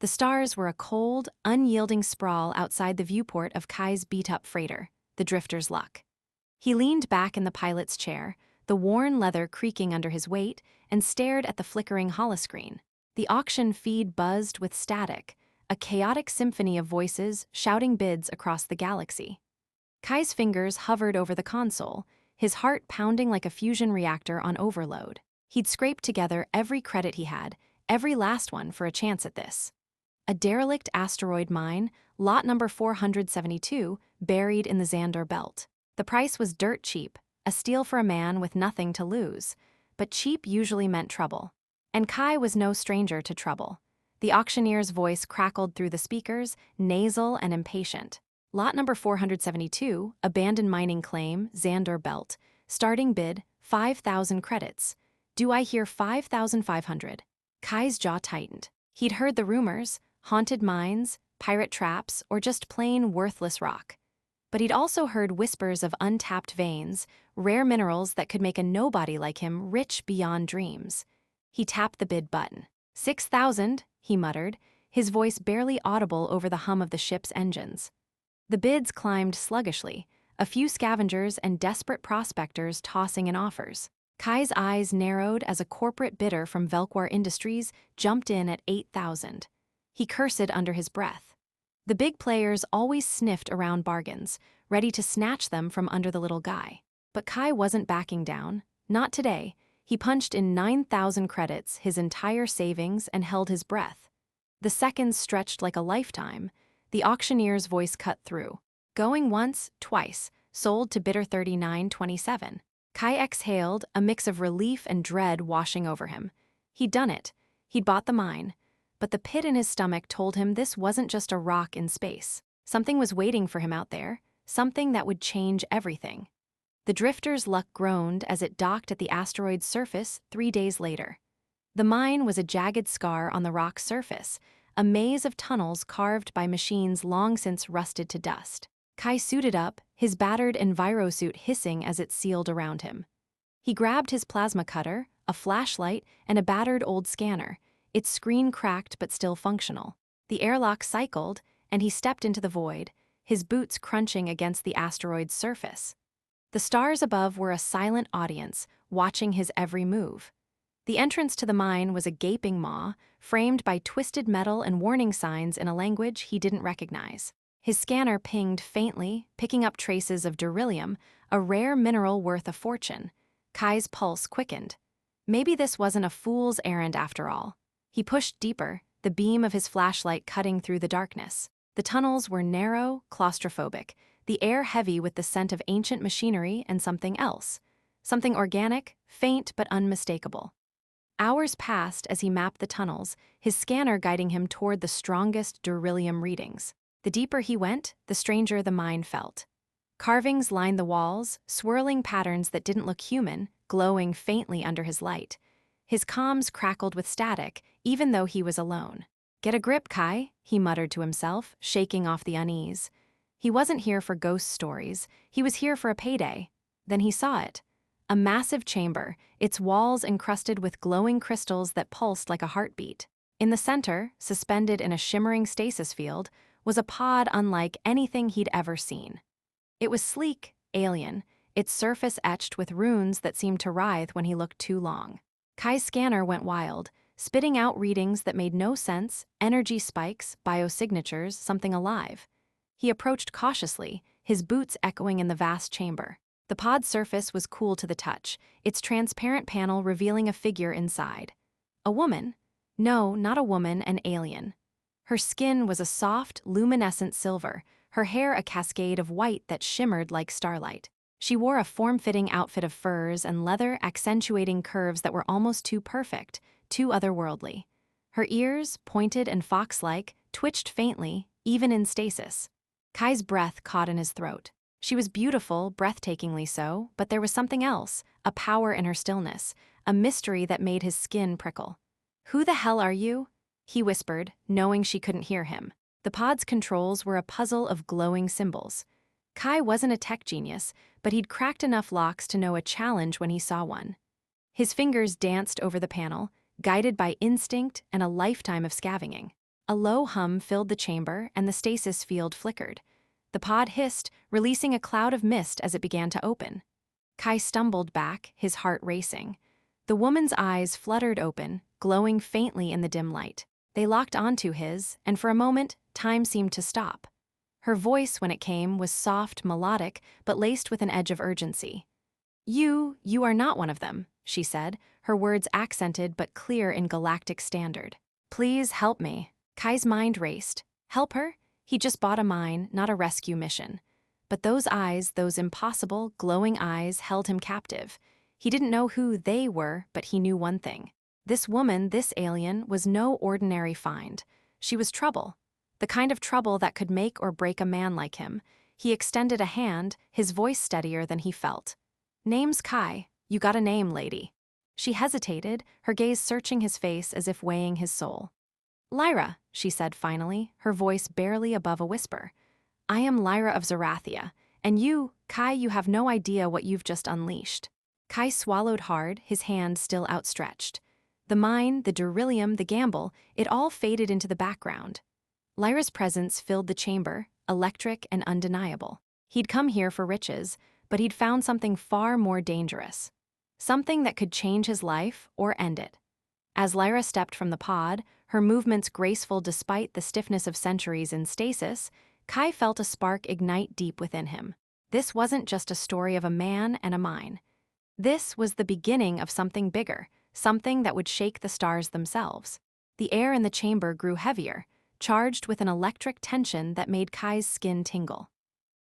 The stars were a cold, unyielding sprawl outside the viewport of Kai's beat-up freighter, the Drifter's Luck. He leaned back in the pilot's chair, the worn leather creaking under his weight, and stared at the flickering holoscreen. The auction feed buzzed with static, a chaotic symphony of voices shouting bids across the galaxy. Kai's fingers hovered over the console, his heart pounding like a fusion reactor on overload. He'd scraped together every credit he had, every last one for a chance at this. A derelict asteroid mine, lot number 472, buried in the Xandar belt. The price was dirt cheap, a steal for a man with nothing to lose. But cheap usually meant trouble. And Kai was no stranger to trouble. The auctioneer's voice crackled through the speakers, nasal and impatient. Lot number 472, abandoned mining claim, Xandar belt. Starting bid, 5,000 credits. Do I hear 5,500? Kai's jaw tightened. He'd heard the rumors, haunted mines, pirate traps, or just plain worthless rock. But he'd also heard whispers of untapped veins, rare minerals that could make a nobody like him rich beyond dreams. He tapped the bid button. 6,000, he muttered, his voice barely audible over the hum of the ship's engines. The bids climbed sluggishly, a few scavengers and desperate prospectors tossing in offers. Kai's eyes narrowed as a corporate bidder from Velkwar Industries jumped in at 8,000. He cursed under his breath. The big players always sniffed around bargains, ready to snatch them from under the little guy. But Kai wasn't backing down. Not today. He punched in 9,000 credits, his entire savings, and held his breath. The seconds stretched like a lifetime. The auctioneer's voice cut through. Going once, twice, sold to bidder 39.27. Kai exhaled, a mix of relief and dread washing over him. He'd done it. He'd bought the mine. But the pit in his stomach told him this wasn't just a rock in space. Something was waiting for him out there, something that would change everything. The Drifter's Luck groaned as it docked at the asteroid's surface 3 days later. The mine was a jagged scar on the rock's surface, a maze of tunnels carved by machines long since rusted to dust. Kai suited up, his battered envirosuit hissing as it sealed around him. He grabbed his plasma cutter, a flashlight, and a battered old scanner, its screen cracked but still functional. The airlock cycled, and he stepped into the void, his boots crunching against the asteroid's surface. The stars above were a silent audience, watching his every move. The entrance to the mine was a gaping maw, framed by twisted metal and warning signs in a language he didn't recognize. His scanner pinged faintly, picking up traces of beryllium, a rare mineral worth a fortune. Kai's pulse quickened. Maybe this wasn't a fool's errand after all. He pushed deeper, the beam of his flashlight cutting through the darkness. The tunnels were narrow, claustrophobic, the air heavy with the scent of ancient machinery and something else. Something organic, faint but unmistakable. Hours passed as he mapped the tunnels, his scanner guiding him toward the strongest beryllium readings. The deeper he went, the stranger the mine felt. Carvings lined the walls, swirling patterns that didn't look human, glowing faintly under his light. His comms crackled with static, even though he was alone. "Get a grip, Kai," he muttered to himself, shaking off the unease. He wasn't here for ghost stories, he was here for a payday. Then he saw it. A massive chamber, its walls encrusted with glowing crystals that pulsed like a heartbeat. In the center, suspended in a shimmering stasis field, was a pod unlike anything he'd ever seen. It was sleek, alien, its surface etched with runes that seemed to writhe when he looked too long. Kai's scanner went wild, spitting out readings that made no sense, energy spikes, biosignatures, something alive. He approached cautiously, his boots echoing in the vast chamber. The pod's surface was cool to the touch, its transparent panel revealing a figure inside. A woman? No, not a woman, an alien. Her skin was a soft, luminescent silver, her hair a cascade of white that shimmered like starlight. She wore a form-fitting outfit of furs and leather accentuating curves that were almost too perfect, too otherworldly. Her ears, pointed and fox-like, twitched faintly, even in stasis. Kai's breath caught in his throat. She was beautiful, breathtakingly so, but there was something else, a power in her stillness, a mystery that made his skin prickle. "Who the hell are you?" he whispered, knowing she couldn't hear him. The pod's controls were a puzzle of glowing symbols. Kai wasn't a tech genius, but he'd cracked enough locks to know a challenge when he saw one. His fingers danced over the panel, guided by instinct and a lifetime of scavenging. A low hum filled the chamber, and the stasis field flickered. The pod hissed, releasing a cloud of mist as it began to open. Kai stumbled back, his heart racing. The woman's eyes fluttered open, glowing faintly in the dim light. They locked onto his, and for a moment, time seemed to stop. Her voice, when it came, was soft, melodic, but laced with an edge of urgency. You are not one of them," she said, her words accented but clear in galactic standard. "Please help me." Kai's mind raced. Help her? He just bought a mine, not a rescue mission. But those eyes, those impossible, glowing eyes, held him captive. He didn't know who they were, but he knew one thing. This woman, this alien, was no ordinary find. She was trouble. The kind of trouble that could make or break a man like him. He extended a hand, his voice steadier than he felt. "Name's Kai. You got a name, lady." She hesitated, her gaze searching his face as if weighing his soul. "Lyra," she said finally, her voice barely above a whisper. "I am Lyra of Zerathia, and you, Kai, you have no idea what you've just unleashed." Kai swallowed hard, his hand still outstretched. The mine, the beryllium, the gamble, it all faded into the background. Lyra's presence filled the chamber, electric and undeniable. He'd come here for riches, but he'd found something far more dangerous. Something that could change his life or end it. As Lyra stepped from the pod, her movements graceful despite the stiffness of centuries in stasis, Kai felt a spark ignite deep within him. This wasn't just a story of a man and a mine. This was the beginning of something bigger, something that would shake the stars themselves. The air in the chamber grew heavier, charged with an electric tension that made Kai's skin tingle.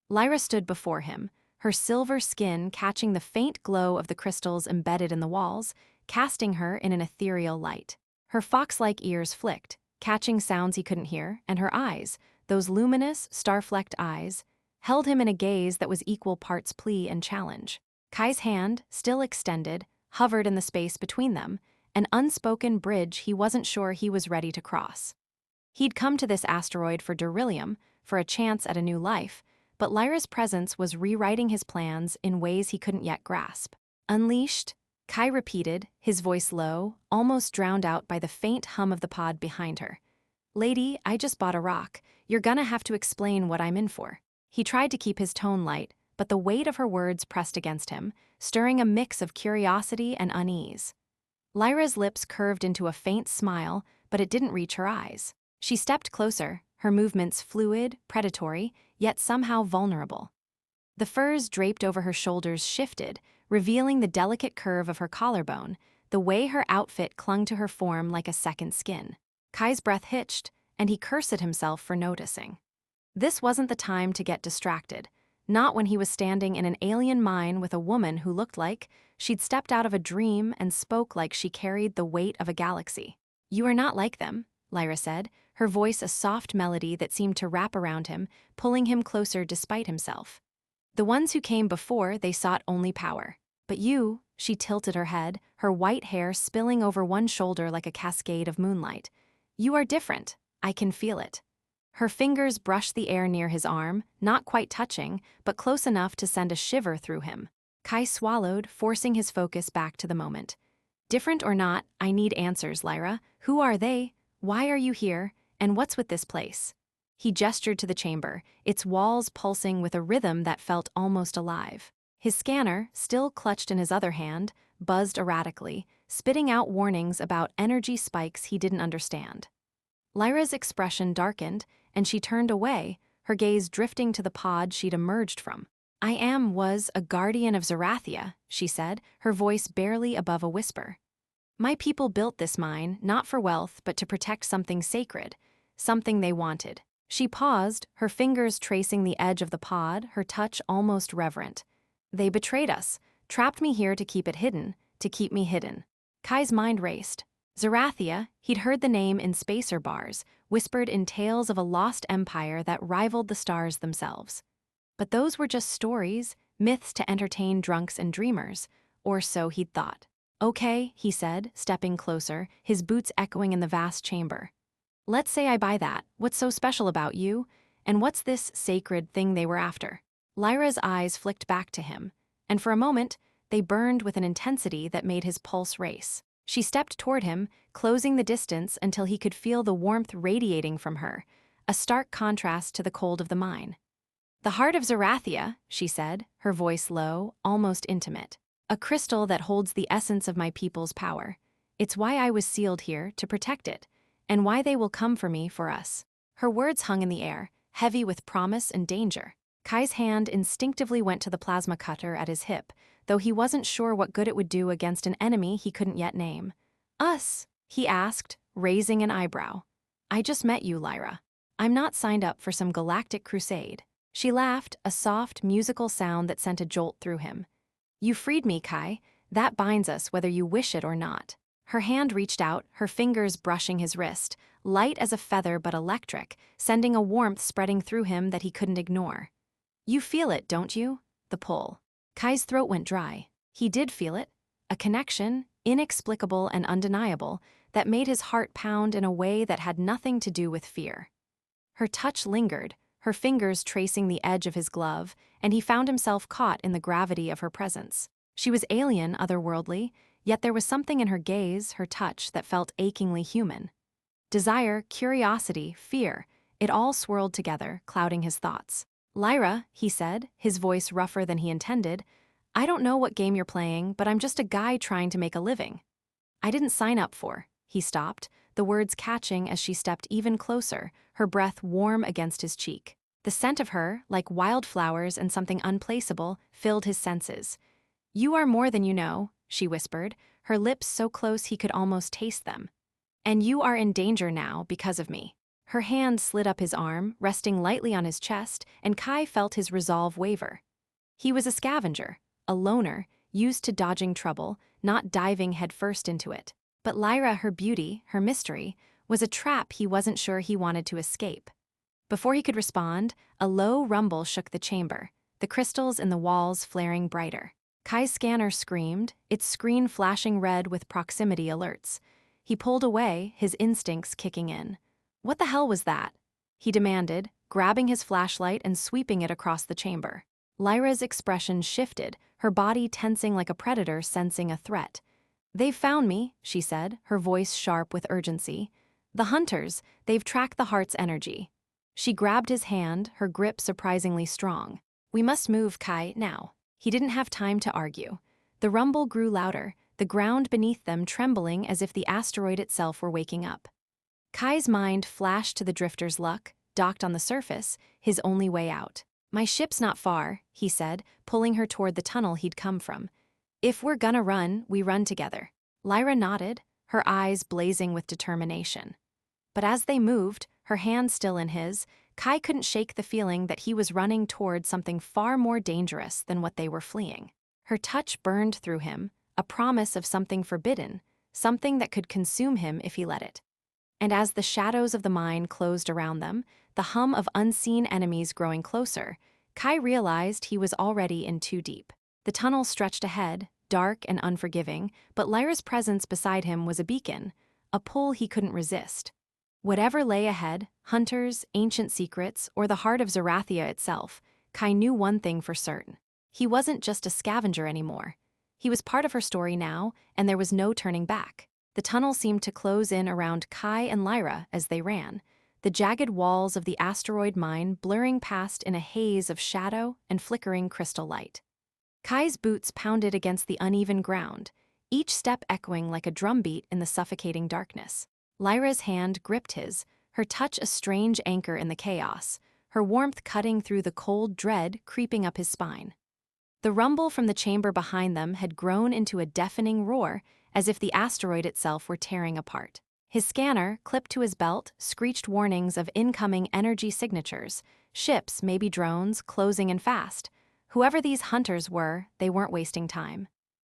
Lyra stood before him, her silver skin catching the faint glow of the crystals embedded in the walls, casting her in an ethereal light. Her fox-like ears flicked, catching sounds he couldn't hear, and her eyes, those luminous, star-flecked eyes, held him in a gaze that was equal parts plea and challenge. Kai's hand, still extended, hovered in the space between them, an unspoken bridge he wasn't sure he was ready to cross. He'd come to this asteroid for beryllium, for a chance at a new life, but Lyra's presence was rewriting his plans in ways he couldn't yet grasp. "Unleashed?" Kai repeated, his voice low, almost drowned out by the faint hum of the pod behind her. "Lady, I just bought a rock. You're gonna have to explain what I'm in for." He tried to keep his tone light, but the weight of her words pressed against him, stirring a mix of curiosity and unease. Lyra's lips curved into a faint smile, but it didn't reach her eyes. She stepped closer, her movements fluid, predatory, yet somehow vulnerable. The furs draped over her shoulders shifted, revealing the delicate curve of her collarbone, the way her outfit clung to her form like a second skin. Kai's breath hitched, and he cursed at himself for noticing. This wasn't the time to get distracted, not when he was standing in an alien mine with a woman who looked like she'd stepped out of a dream and spoke like she carried the weight of a galaxy. "You are not like them," Lyra said, her voice a soft melody that seemed to wrap around him, pulling him closer despite himself. "The ones who came before, they sought only power. But you," she tilted her head, her white hair spilling over one shoulder like a cascade of moonlight. "You are different. I can feel it." Her fingers brushed the air near his arm, not quite touching, but close enough to send a shiver through him. Kai swallowed, forcing his focus back to the moment. "Different or not, I need answers, Lyra. Who are they? Why are you here? And what's with this place?" He gestured to the chamber, its walls pulsing with a rhythm that felt almost alive. His scanner, still clutched in his other hand, buzzed erratically, spitting out warnings about energy spikes he didn't understand. Lyra's expression darkened, and she turned away, her gaze drifting to the pod she'd emerged from. Was a guardian of Zerathia," she said, her voice barely above a whisper. "My people built this mine, not for wealth, but to protect something sacred, something they wanted." She paused, her fingers tracing the edge of the pod, her touch almost reverent. "They betrayed us, trapped me here to keep it hidden, to keep me hidden." Kai's mind raced. Zerathia, he'd heard the name in spacer bars, whispered in tales of a lost empire that rivaled the stars themselves. But those were just stories, myths to entertain drunks and dreamers, or so he'd thought. "Okay," he said, stepping closer, his boots echoing in the vast chamber. "Let's say I buy that. What's so special about you? And what's this sacred thing they were after?" Lyra's eyes flicked back to him, and for a moment, they burned with an intensity that made his pulse race. She stepped toward him, closing the distance until he could feel the warmth radiating from her, a stark contrast to the cold of the mine. "The Heart of Zerathia," she said, her voice low, almost intimate. "A crystal that holds the essence of my people's power. It's why I was sealed here, to protect it, and why they will come for me, for us." Her words hung in the air, heavy with promise and danger. Kai's hand instinctively went to the plasma cutter at his hip, though he wasn't sure what good it would do against an enemy he couldn't yet name. "Us?" he asked, raising an eyebrow. "I just met you, Lyra. I'm not signed up for some galactic crusade." She laughed, a soft, musical sound that sent a jolt through him. "You freed me, Kai. That binds us whether you wish it or not." Her hand reached out, her fingers brushing his wrist, light as a feather but electric, sending a warmth spreading through him that he couldn't ignore. "You feel it, don't you?" The pull. Kai's throat went dry. He did feel it. A connection, inexplicable and undeniable, that made his heart pound in a way that had nothing to do with fear. Her touch lingered, her fingers tracing the edge of his glove, and he found himself caught in the gravity of her presence. She was alien, otherworldly, yet there was something in her gaze, her touch, that felt achingly human. Desire, curiosity, fear, it all swirled together, clouding his thoughts. "Lyra," he said, his voice rougher than he intended, "I don't know what game you're playing, but I'm just a guy trying to make a living." "I didn't sign up for." He stopped, the words catching as she stepped even closer, her breath warm against his cheek. The scent of her, like wildflowers and something unplaceable, filled his senses. "You are more than you know," she whispered, her lips so close he could almost taste them. "And you are in danger now because of me." Her hand slid up his arm, resting lightly on his chest, and Kai felt his resolve waver. He was a scavenger, a loner, used to dodging trouble, not diving headfirst into it. But Lyra, her beauty, her mystery, was a trap he wasn't sure he wanted to escape. Before he could respond, a low rumble shook the chamber, the crystals in the walls flaring brighter. Kai's scanner screamed, its screen flashing red with proximity alerts. He pulled away, his instincts kicking in. "What the hell was that?" he demanded, grabbing his flashlight and sweeping it across the chamber. Lyra's expression shifted, her body tensing like a predator sensing a threat. "They've found me," she said, her voice sharp with urgency. "The hunters, they've tracked the heart's energy." She grabbed his hand, her grip surprisingly strong. "We must move, Kai, now." He didn't have time to argue. The rumble grew louder, the ground beneath them trembling as if the asteroid itself were waking up. Kai's mind flashed to the drifter's luck, docked on the surface, his only way out. "My ship's not far," he said, pulling her toward the tunnel he'd come from. "If we're gonna run, we run together." Lyra nodded, her eyes blazing with determination. But as they moved, her hand still in his, Kai couldn't shake the feeling that he was running toward something far more dangerous than what they were fleeing. Her touch burned through him, a promise of something forbidden, something that could consume him if he let it. And as the shadows of the mine closed around them, the hum of unseen enemies growing closer, Kai realized he was already in too deep. The tunnel stretched ahead, dark and unforgiving, but Lyra's presence beside him was a beacon, a pull he couldn't resist. Whatever lay ahead, hunters, ancient secrets, or the heart of Zerathia itself, Kai knew one thing for certain. He wasn't just a scavenger anymore. He was part of her story now, and there was no turning back. The tunnel seemed to close in around Kai and Lyra as they ran, the jagged walls of the asteroid mine blurring past in a haze of shadow and flickering crystal light. Kai's boots pounded against the uneven ground, each step echoing like a drumbeat in the suffocating darkness. Lyra's hand gripped his, her touch a strange anchor in the chaos, her warmth cutting through the cold dread creeping up his spine. The rumble from the chamber behind them had grown into a deafening roar, as if the asteroid itself were tearing apart. His scanner, clipped to his belt, screeched warnings of incoming energy signatures, ships, maybe drones, closing in fast. Whoever these hunters were, they weren't wasting time.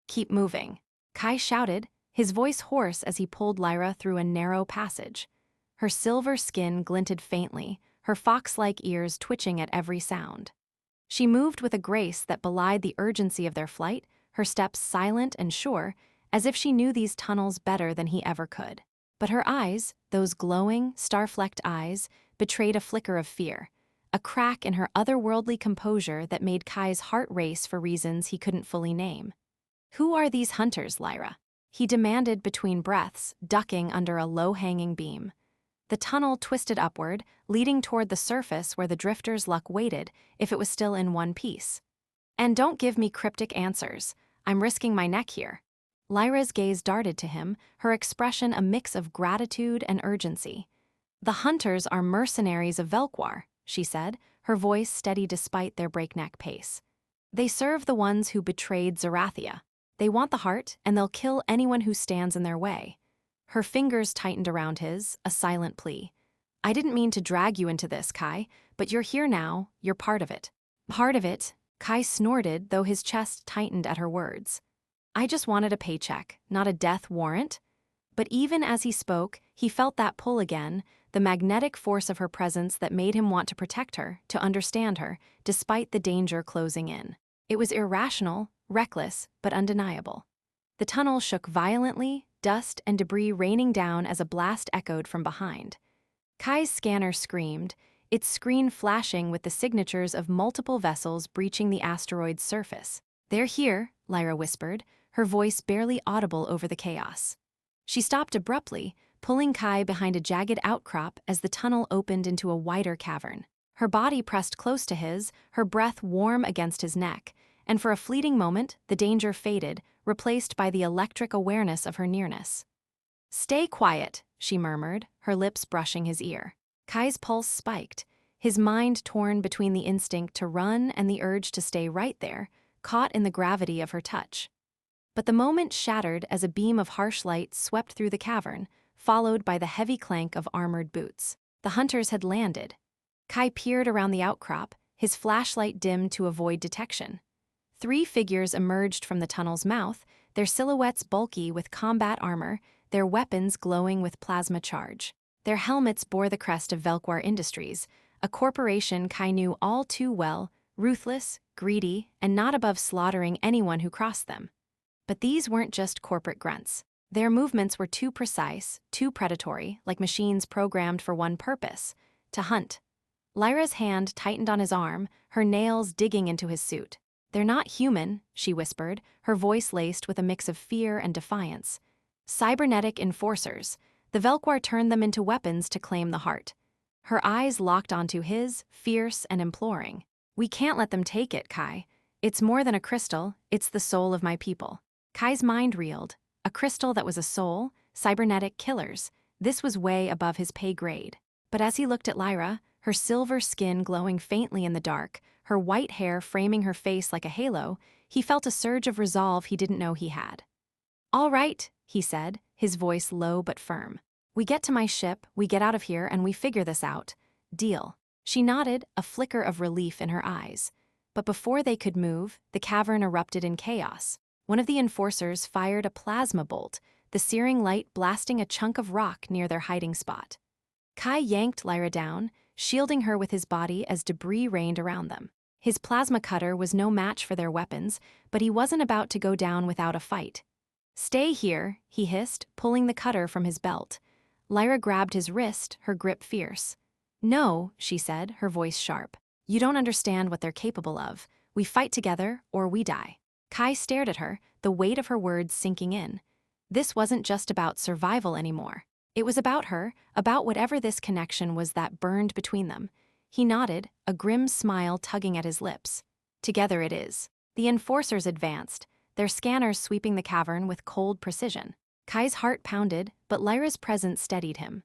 "Keep moving," Kai shouted, his voice hoarse as he pulled Lyra through a narrow passage. Her silver skin glinted faintly, her fox-like ears twitching at every sound. She moved with a grace that belied the urgency of their flight, her steps silent and sure, as if she knew these tunnels better than he ever could. But her eyes, those glowing, star-flecked eyes, betrayed a flicker of fear, a crack in her otherworldly composure that made Kai's heart race for reasons he couldn't fully name. "Who are these hunters, Lyra?" he demanded between breaths, ducking under a low-hanging beam. The tunnel twisted upward, leading toward the surface where the drifter's luck waited if it was still in one piece. And don't give me cryptic answers. I'm risking my neck here. Lyra's gaze darted to him, her expression a mix of gratitude and urgency. The hunters are mercenaries of Velquar, she said, her voice steady despite their breakneck pace. They serve the ones who betrayed Zerathia. They want the heart, and they'll kill anyone who stands in their way. Her fingers tightened around his, a silent plea. I didn't mean to drag you into this, Kai, but you're here now, you're part of it. Part of it, Kai snorted, though his chest tightened at her words. I just wanted a paycheck, not a death warrant. But even as he spoke, he felt that pull again, the magnetic force of her presence that made him want to protect her, to understand her, despite the danger closing in. It was irrational, reckless, but undeniable. The tunnel shook violently, dust and debris raining down as a blast echoed from behind. Kai's scanner screamed, its screen flashing with the signatures of multiple vessels breaching the asteroid's surface. They're here, Lyra whispered, her voice barely audible over the chaos. She stopped abruptly, pulling Kai behind a jagged outcrop as the tunnel opened into a wider cavern. Her body pressed close to his, her breath warm against his neck, and for a fleeting moment, the danger faded, replaced by the electric awareness of her nearness. Stay quiet, she murmured, her lips brushing his ear. Kai's pulse spiked, his mind torn between the instinct to run and the urge to stay right there, caught in the gravity of her touch. But the moment shattered as a beam of harsh light swept through the cavern, followed by the heavy clank of armored boots. The hunters had landed. Kai peered around the outcrop, his flashlight dimmed to avoid detection. 3 figures emerged from the tunnel's mouth, their silhouettes bulky with combat armor, their weapons glowing with plasma charge. Their helmets bore the crest of Velquar Industries, a corporation Kai knew all too well, ruthless, greedy, and not above slaughtering anyone who crossed them. But these weren't just corporate grunts. Their movements were too precise, too predatory, like machines programmed for one purpose: to hunt. Lyra's hand tightened on his arm, her nails digging into his suit. They're not human, she whispered, her voice laced with a mix of fear and defiance. Cybernetic enforcers. The Velquar turned them into weapons to claim the heart. Her eyes locked onto his, fierce and imploring. We can't let them take it, Kai. It's more than a crystal, it's the soul of my people. Kai's mind reeled. A crystal that was a soul, cybernetic killers. This was way above his pay grade. But as he looked at Lyra, her silver skin glowing faintly in the dark, her white hair framing her face like a halo, he felt a surge of resolve he didn't know he had. All right, he said, his voice low but firm. We get to my ship, we get out of here, and we figure this out. Deal. She nodded, a flicker of relief in her eyes. But before they could move, the cavern erupted in chaos. One of the enforcers fired a plasma bolt, the searing light blasting a chunk of rock near their hiding spot. Kai yanked Lyra down, shielding her with his body as debris rained around them. His plasma cutter was no match for their weapons, but he wasn't about to go down without a fight. Stay here, he hissed, pulling the cutter from his belt. Lyra grabbed his wrist, her grip fierce. No, she said, her voice sharp. You don't understand what they're capable of. We fight together, or we die. Kai stared at her, the weight of her words sinking in. This wasn't just about survival anymore. It was about her, about whatever this connection was that burned between them. He nodded, a grim smile tugging at his lips. Together it is. The enforcers advanced, their scanners sweeping the cavern with cold precision. Kai's heart pounded, but Lyra's presence steadied him.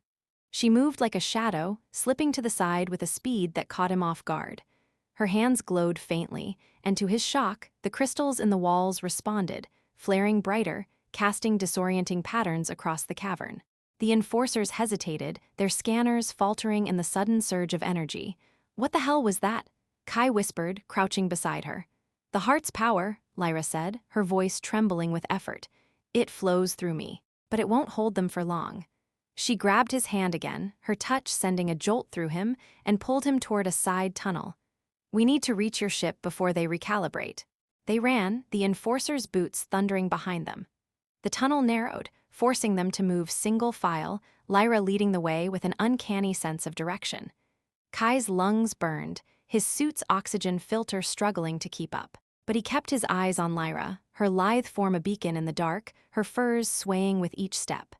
She moved like a shadow, slipping to the side with a speed that caught him off guard. Her hands glowed faintly, and to his shock, the crystals in the walls responded, flaring brighter, casting disorienting patterns across the cavern. The enforcers hesitated, their scanners faltering in the sudden surge of energy. What the hell was that? Kai whispered, crouching beside her. The heart's power, Lyra said, her voice trembling with effort. It flows through me, but it won't hold them for long. She grabbed his hand again, her touch sending a jolt through him, and pulled him toward a side tunnel. We need to reach your ship before they recalibrate. They ran, the enforcers' boots thundering behind them. The tunnel narrowed, forcing them to move single file, Lyra leading the way with an uncanny sense of direction. Kai's lungs burned, his suit's oxygen filter struggling to keep up. But he kept his eyes on Lyra, her lithe form a beacon in the dark, her furs swaying with each step.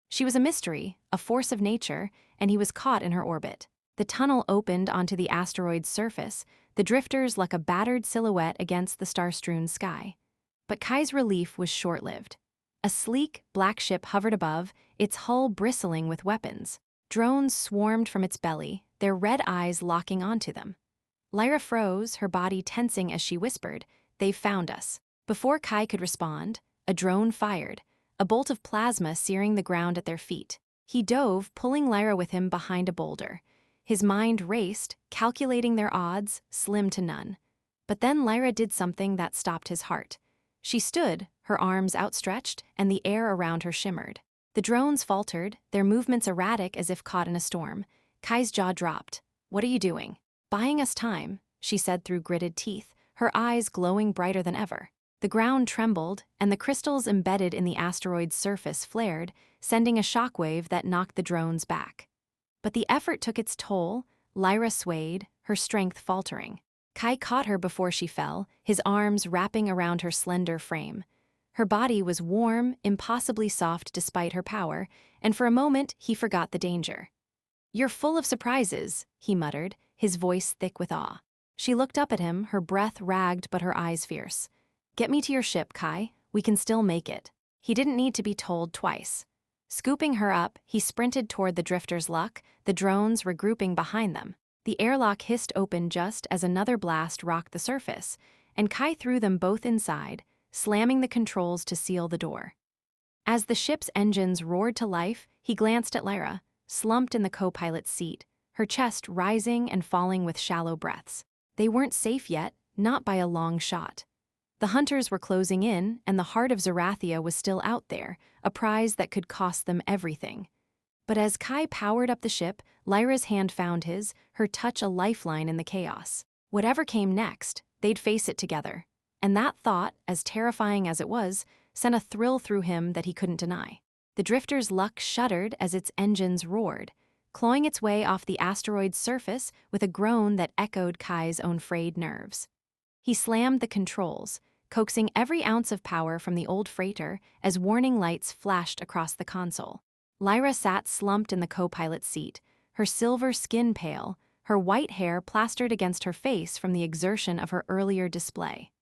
She was a mystery, a force of nature, and he was caught in her orbit. The tunnel opened onto the asteroid's surface, the drifters like a battered silhouette against the star-strewn sky. But Kai's relief was short-lived. A sleek, black ship hovered above, its hull bristling with weapons. Drones swarmed from its belly, their red eyes locking onto them. Lyra froze, her body tensing as she whispered, "They've found us." Before Kai could respond, a drone fired, a bolt of plasma searing the ground at their feet. He dove, pulling Lyra with him behind a boulder. His mind raced, calculating their odds, slim to none. But then Lyra did something that stopped his heart. She stood, her arms outstretched, and the air around her shimmered. The drones faltered, their movements erratic as if caught in a storm. Kai's jaw dropped. "What are you doing?" "Buying us time," she said through gritted teeth, her eyes glowing brighter than ever. The ground trembled, and the crystals embedded in the asteroid's surface flared, sending a shockwave that knocked the drones back. But the effort took its toll. Lyra swayed, her strength faltering. Kai caught her before she fell, his arms wrapping around her slender frame. Her body was warm, impossibly soft despite her power, and for a moment he forgot the danger. "You're full of surprises," he muttered, his voice thick with awe. She looked up at him, her breath ragged but her eyes fierce. "Get me to your ship, Kai. We can still make it." He didn't need to be told twice. Scooping her up, he sprinted toward the drifter's luck, the drones regrouping behind them. The airlock hissed open just as another blast rocked the surface, and Kai threw them both inside, slamming the controls to seal the door. As the ship's engines roared to life, he glanced at Lyra, slumped in the co-pilot's seat, her chest rising and falling with shallow breaths. They weren't safe yet, not by a long shot. The hunters were closing in, and the Heart of Zerathia was still out there, a prize that could cost them everything. But as Kai powered up the ship, Lyra's hand found his, her touch a lifeline in the chaos. Whatever came next, they'd face it together. And that thought, as terrifying as it was, sent a thrill through him that he couldn't deny. The drifter's luck shuddered as its engines roared, clawing its way off the asteroid's surface with a groan that echoed Kai's own frayed nerves. He slammed the controls, coaxing every ounce of power from the old freighter as warning lights flashed across the console. Lyra sat slumped in the co-pilot's seat, her silver skin pale, her white hair plastered against her face from the exertion of her earlier display.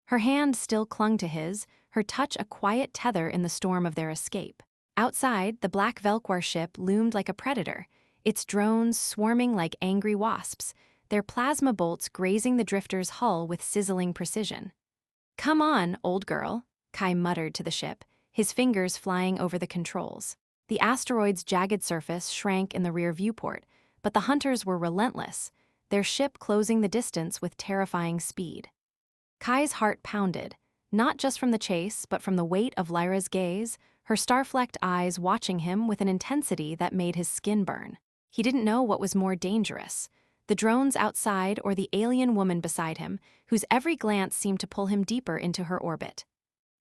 Her hand still clung to his, her touch a quiet tether in the storm of their escape. Outside, the black Velquar ship loomed like a predator, its drones swarming like angry wasps, their plasma bolts grazing the drifter's hull with sizzling precision. "Come on, old girl," Kai muttered to the ship, his fingers flying over the controls. The asteroid's jagged surface shrank in the rear viewport, but the hunters were relentless, their ship closing the distance with terrifying speed. Kai's heart pounded, not just from the chase but from the weight of Lyra's gaze, her star-flecked eyes watching him with an intensity that made his skin burn. He didn't know what was more dangerous, the drones outside or the alien woman beside him, whose every glance seemed to pull him deeper into her orbit.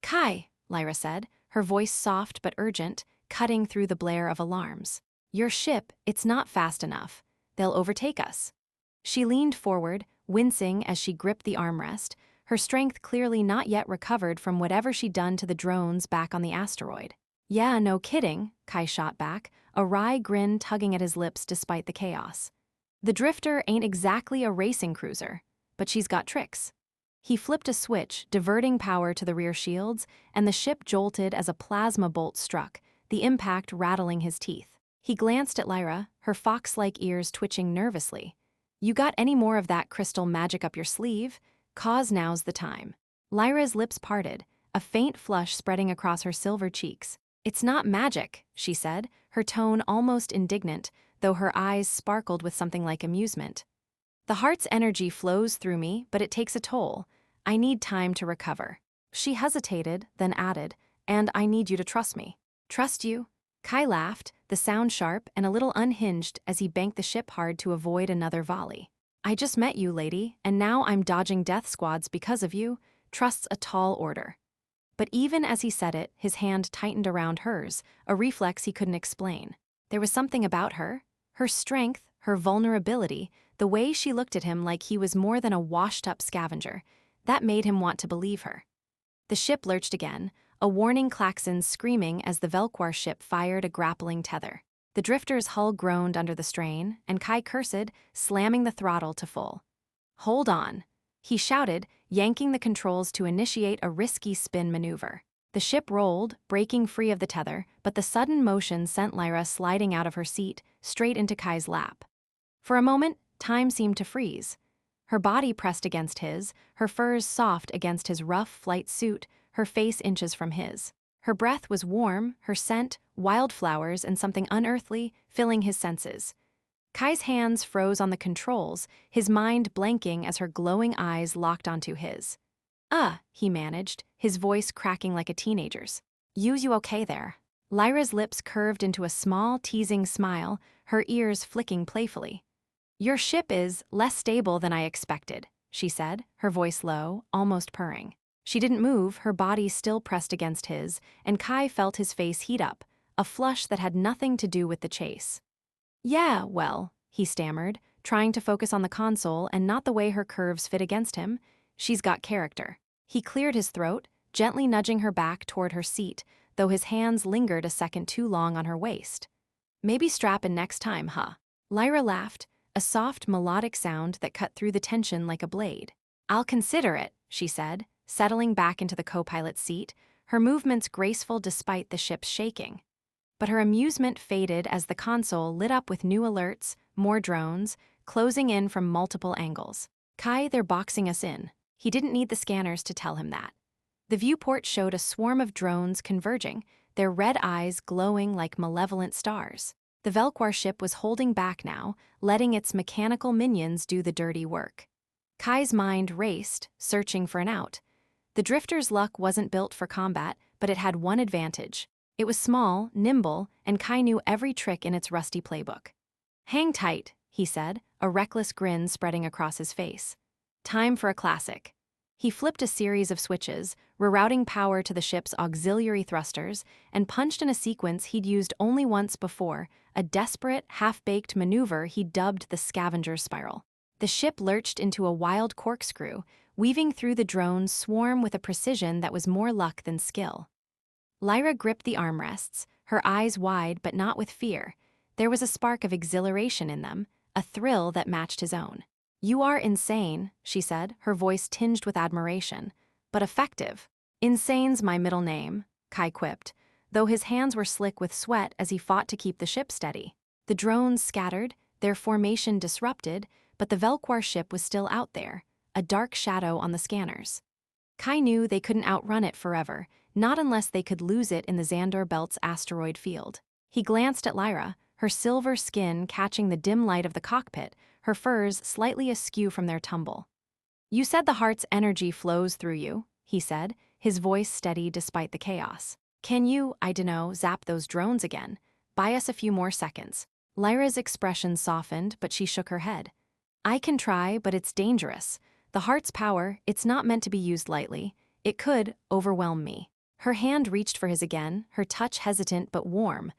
"Kai," Lyra said, her voice soft but urgent, cutting through the blare of alarms. "Your ship, it's not fast enough. They'll overtake us." She leaned forward, wincing as she gripped the armrest, her strength clearly not yet recovered from whatever she'd done to the drones back on the asteroid. "Yeah, no kidding," Kai shot back, a wry grin tugging at his lips despite the chaos. "The Drifter ain't exactly a racing cruiser, but she's got tricks." He flipped a switch, diverting power to the rear shields, and the ship jolted as a plasma bolt struck, the impact rattling his teeth. He glanced at Lyra, her fox-like ears twitching nervously. "You got any more of that crystal magic up your sleeve? 'Cause now's the time." Lyra's lips parted, a faint flush spreading across her silver cheeks. "It's not magic," she said, her tone almost indignant, though her eyes sparkled with something like amusement. "The heart's energy flows through me, but it takes a toll. I need time to recover." She hesitated, then added, "And I need you to trust me." "Trust you?" Kai laughed, the sound sharp and a little unhinged as he banked the ship hard to avoid another volley. "I just met you, lady, and now I'm dodging death squads because of you. Trust's a tall order." But even as he said it, his hand tightened around hers, a reflex he couldn't explain. There was something about her, her strength, her vulnerability, the way she looked at him like he was more than a washed-up scavenger, that made him want to believe her. The ship lurched again, a warning klaxon screaming as the Velquar ship fired a grappling tether. The drifter's hull groaned under the strain, and Kai cursed, slamming the throttle to full. "Hold on," he shouted, yanking the controls to initiate a risky spin maneuver. The ship rolled, breaking free of the tether, but the sudden motion sent Lyra sliding out of her seat, straight into Kai's lap. For a moment, time seemed to freeze. Her body pressed against his, her furs soft against his rough flight suit, her face inches from his. Her breath was warm, her scent, wildflowers and something unearthly, filling his senses. Kai's hands froze on the controls, his mind blanking as her glowing eyes locked onto his. He managed, his voice cracking like a teenager's. You okay there?" Lyra's lips curved into a small, teasing smile, her ears flicking playfully. "Your ship is less stable than I expected," she said, her voice low, almost purring. She didn't move, her body still pressed against his, and Kai felt his face heat up, a flush that had nothing to do with the chase. "Yeah, well," he stammered, trying to focus on the console and not the way her curves fit against him. "She's got character." He cleared his throat, gently nudging her back toward her seat, though his hands lingered a second too long on her waist. "Maybe strap in next time, huh?" Lyra laughed, a soft, melodic sound that cut through the tension like a blade. "I'll consider it," she said, settling back into the co-pilot's seat, her movements graceful despite the ship's shaking. But her amusement faded as the console lit up with new alerts, more drones, closing in from multiple angles. "Kai, they're boxing us in." He didn't need the scanners to tell him that. The viewport showed a swarm of drones converging, their red eyes glowing like malevolent stars. The Velquar ship was holding back now, letting its mechanical minions do the dirty work. Kai's mind raced, searching for an out. The drifter's luck wasn't built for combat, but it had one advantage. It was small, nimble, and Kai knew every trick in its rusty playbook. "Hang tight," he said, a reckless grin spreading across his face. "Time for a classic." He flipped a series of switches, rerouting power to the ship's auxiliary thrusters, and punched in a sequence he'd used only once before, a desperate, half-baked maneuver he dubbed the scavenger spiral. The ship lurched into a wild corkscrew, weaving through the drone's swarm with a precision that was more luck than skill. Lyra gripped the armrests, her eyes wide but not with fear. There was a spark of exhilaration in them, a thrill that matched his own. "You are insane," she said, her voice tinged with admiration, "but effective." "Insane's my middle name," Kai quipped, though his hands were slick with sweat as he fought to keep the ship steady. The drones scattered, their formation disrupted, but the Velquar ship was still out there, a dark shadow on the scanners. Kai knew they couldn't outrun it forever, not unless they could lose it in the Xandor Belt's asteroid field. He glanced at Lyra, her silver skin catching the dim light of the cockpit, her furs slightly askew from their tumble. "You said the heart's energy flows through you," he said, his voice steady despite the chaos. "Can you, I dunno, zap those drones again? Buy us a few more seconds." Lyra's expression softened, but she shook her head. "I can try, but it's dangerous. The heart's power, it's not meant to be used lightly. It could overwhelm me." Her hand reached for his again, her touch hesitant but warm.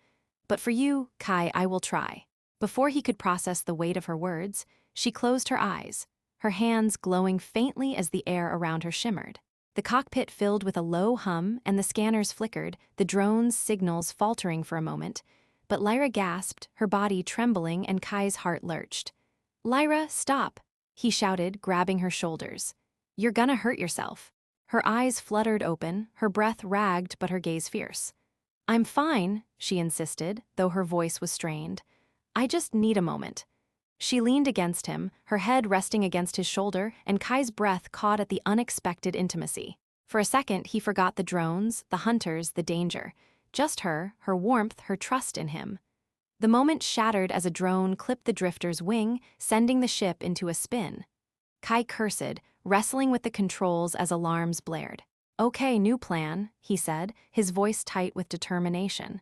"But for you, Kai, I will try." Before he could process the weight of her words, she closed her eyes, her hands glowing faintly as the air around her shimmered. The cockpit filled with a low hum and the scanners flickered, the drone's signals faltering for a moment. But Lyra gasped, her body trembling, and Kai's heart lurched. "Lyra, stop," he shouted, grabbing her shoulders. "You're gonna hurt yourself." Her eyes fluttered open, her breath ragged but her gaze fierce. "I'm fine," she insisted, though her voice was strained. "I just need a moment." She leaned against him, her head resting against his shoulder, and Kai's breath caught at the unexpected intimacy. For a second, he forgot the drones, the hunters, the danger. Just her warmth, her trust in him. The moment shattered as a drone clipped the drifter's wing, sending the ship into a spin. Kai cursed, wrestling with the controls as alarms blared. "Okay, new plan," he said, his voice tight with determination.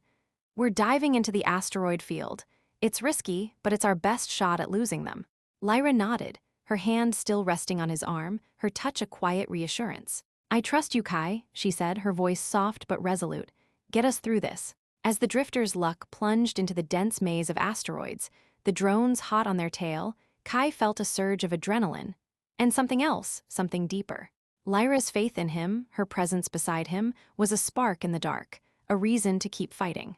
"We're diving into the asteroid field. It's risky, but it's our best shot at losing them." Lyra nodded, her hand still resting on his arm, her touch a quiet reassurance. "I trust you, Kai," she said, her voice soft but resolute. "Get us through this." As the drifter's luck plunged into the dense maze of asteroids, the drones hot on their tail, Kai felt a surge of adrenaline. And something else, something deeper. Lyra's faith in him, her presence beside him, was a spark in the dark, a reason to keep fighting.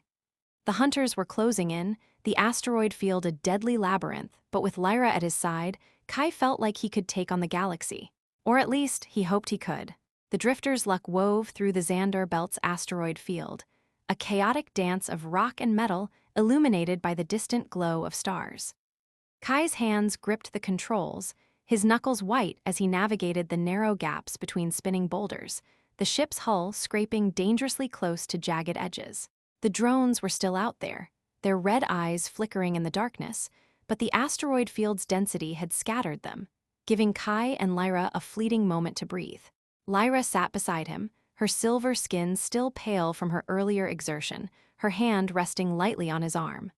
The hunters were closing in, the asteroid field a deadly labyrinth, but with Lyra at his side, Kai felt like he could take on the galaxy. Or at least, he hoped he could. The drifter's luck wove through the Xandar Belt's asteroid field, a chaotic dance of rock and metal illuminated by the distant glow of stars. Kai's hands gripped the controls, his knuckles white as he navigated the narrow gaps between spinning boulders, the ship's hull scraping dangerously close to jagged edges. The drones were still out there, their red eyes flickering in the darkness, but the asteroid field's density had scattered them, giving Kai and Lyra a fleeting moment to breathe. Lyra sat beside him, her silver skin still pale from her earlier exertion, her hand resting lightly on his arm.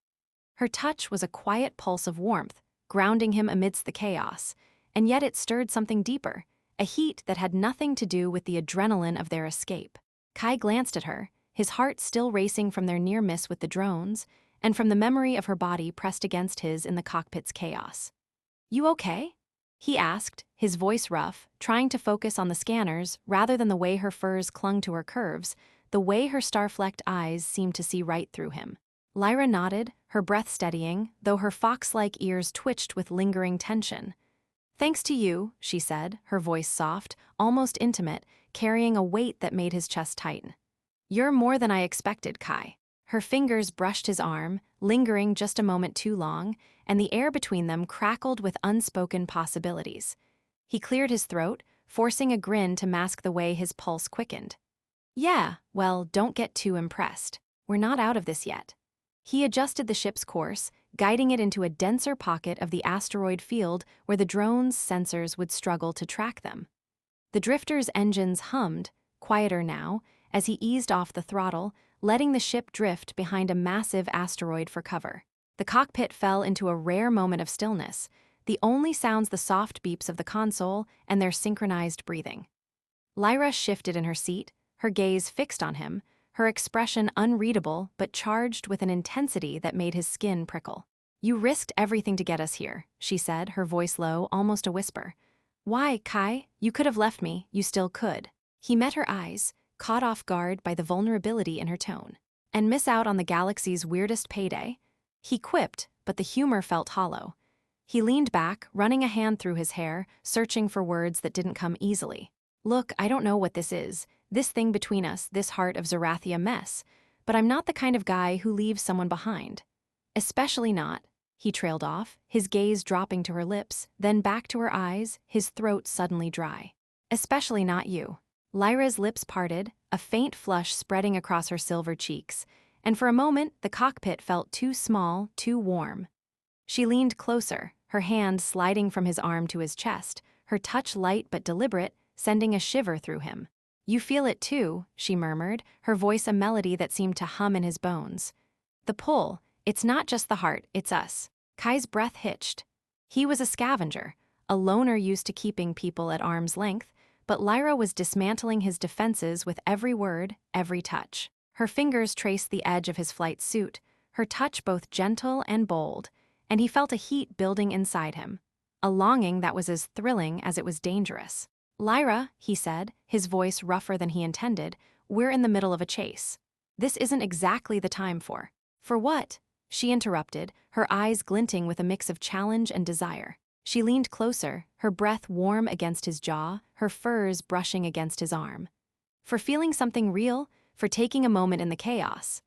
Her touch was a quiet pulse of warmth, grounding him amidst the chaos, and yet it stirred something deeper, a heat that had nothing to do with the adrenaline of their escape. Kai glanced at her, his heart still racing from their near miss with the drones, and from the memory of her body pressed against his in the cockpit's chaos. "You okay?" he asked, his voice rough, trying to focus on the scanners rather than the way her furs clung to her curves, the way her star-flecked eyes seemed to see right through him. Lyra nodded, her breath steadying, though her fox-like ears twitched with lingering tension. "Thanks to you," she said, her voice soft, almost intimate, carrying a weight that made his chest tighten. "You're more than I expected, Kai." Her fingers brushed his arm, lingering just a moment too long, and the air between them crackled with unspoken possibilities. He cleared his throat, forcing a grin to mask the way his pulse quickened. "Yeah, well, don't get too impressed. We're not out of this yet." He adjusted the ship's course, guiding it into a denser pocket of the asteroid field where the drone's sensors would struggle to track them. The drifter's engines hummed, quieter now, as he eased off the throttle, letting the ship drift behind a massive asteroid for cover. The cockpit fell into a rare moment of stillness, the only sounds the soft beeps of the console and their synchronized breathing. Lyra shifted in her seat, her gaze fixed on him, her expression unreadable but charged with an intensity that made his skin prickle. "You risked everything to get us here," she said, her voice low, almost a whisper. "Why, Kai? You could have left me, you still could." He met her eyes, caught off guard by the vulnerability in her tone. "And miss out on the galaxy's weirdest payday?" He quipped, but the humor felt hollow. He leaned back, running a hand through his hair, searching for words that didn't come easily. "Look, I don't know what this is, this thing between us, this Heart of Zerathia mess, but I'm not the kind of guy who leaves someone behind. Especially not," he trailed off, his gaze dropping to her lips, then back to her eyes, his throat suddenly dry. "Especially not you." Lyra's lips parted, a faint flush spreading across her silver cheeks, and for a moment the cockpit felt too small, too warm. She leaned closer, her hand sliding from his arm to his chest, her touch light but deliberate, sending a shiver through him. "You feel it too," she murmured, her voice a melody that seemed to hum in his bones. "The pull, it's not just the heart, it's us." Kai's breath hitched. He was a scavenger, a loner used to keeping people at arm's length, but Lyra was dismantling his defenses with every word, every touch. Her fingers traced the edge of his flight suit, her touch both gentle and bold, and he felt a heat building inside him, a longing that was as thrilling as it was dangerous. "Lyra," he said, his voice rougher than he intended, "we're in the middle of a chase. This isn't exactly the time for." "For what?" she interrupted, her eyes glinting with a mix of challenge and desire. She leaned closer, her breath warm against his jaw, her furs brushing against his arm. "For feeling something real, for taking a moment in the chaos."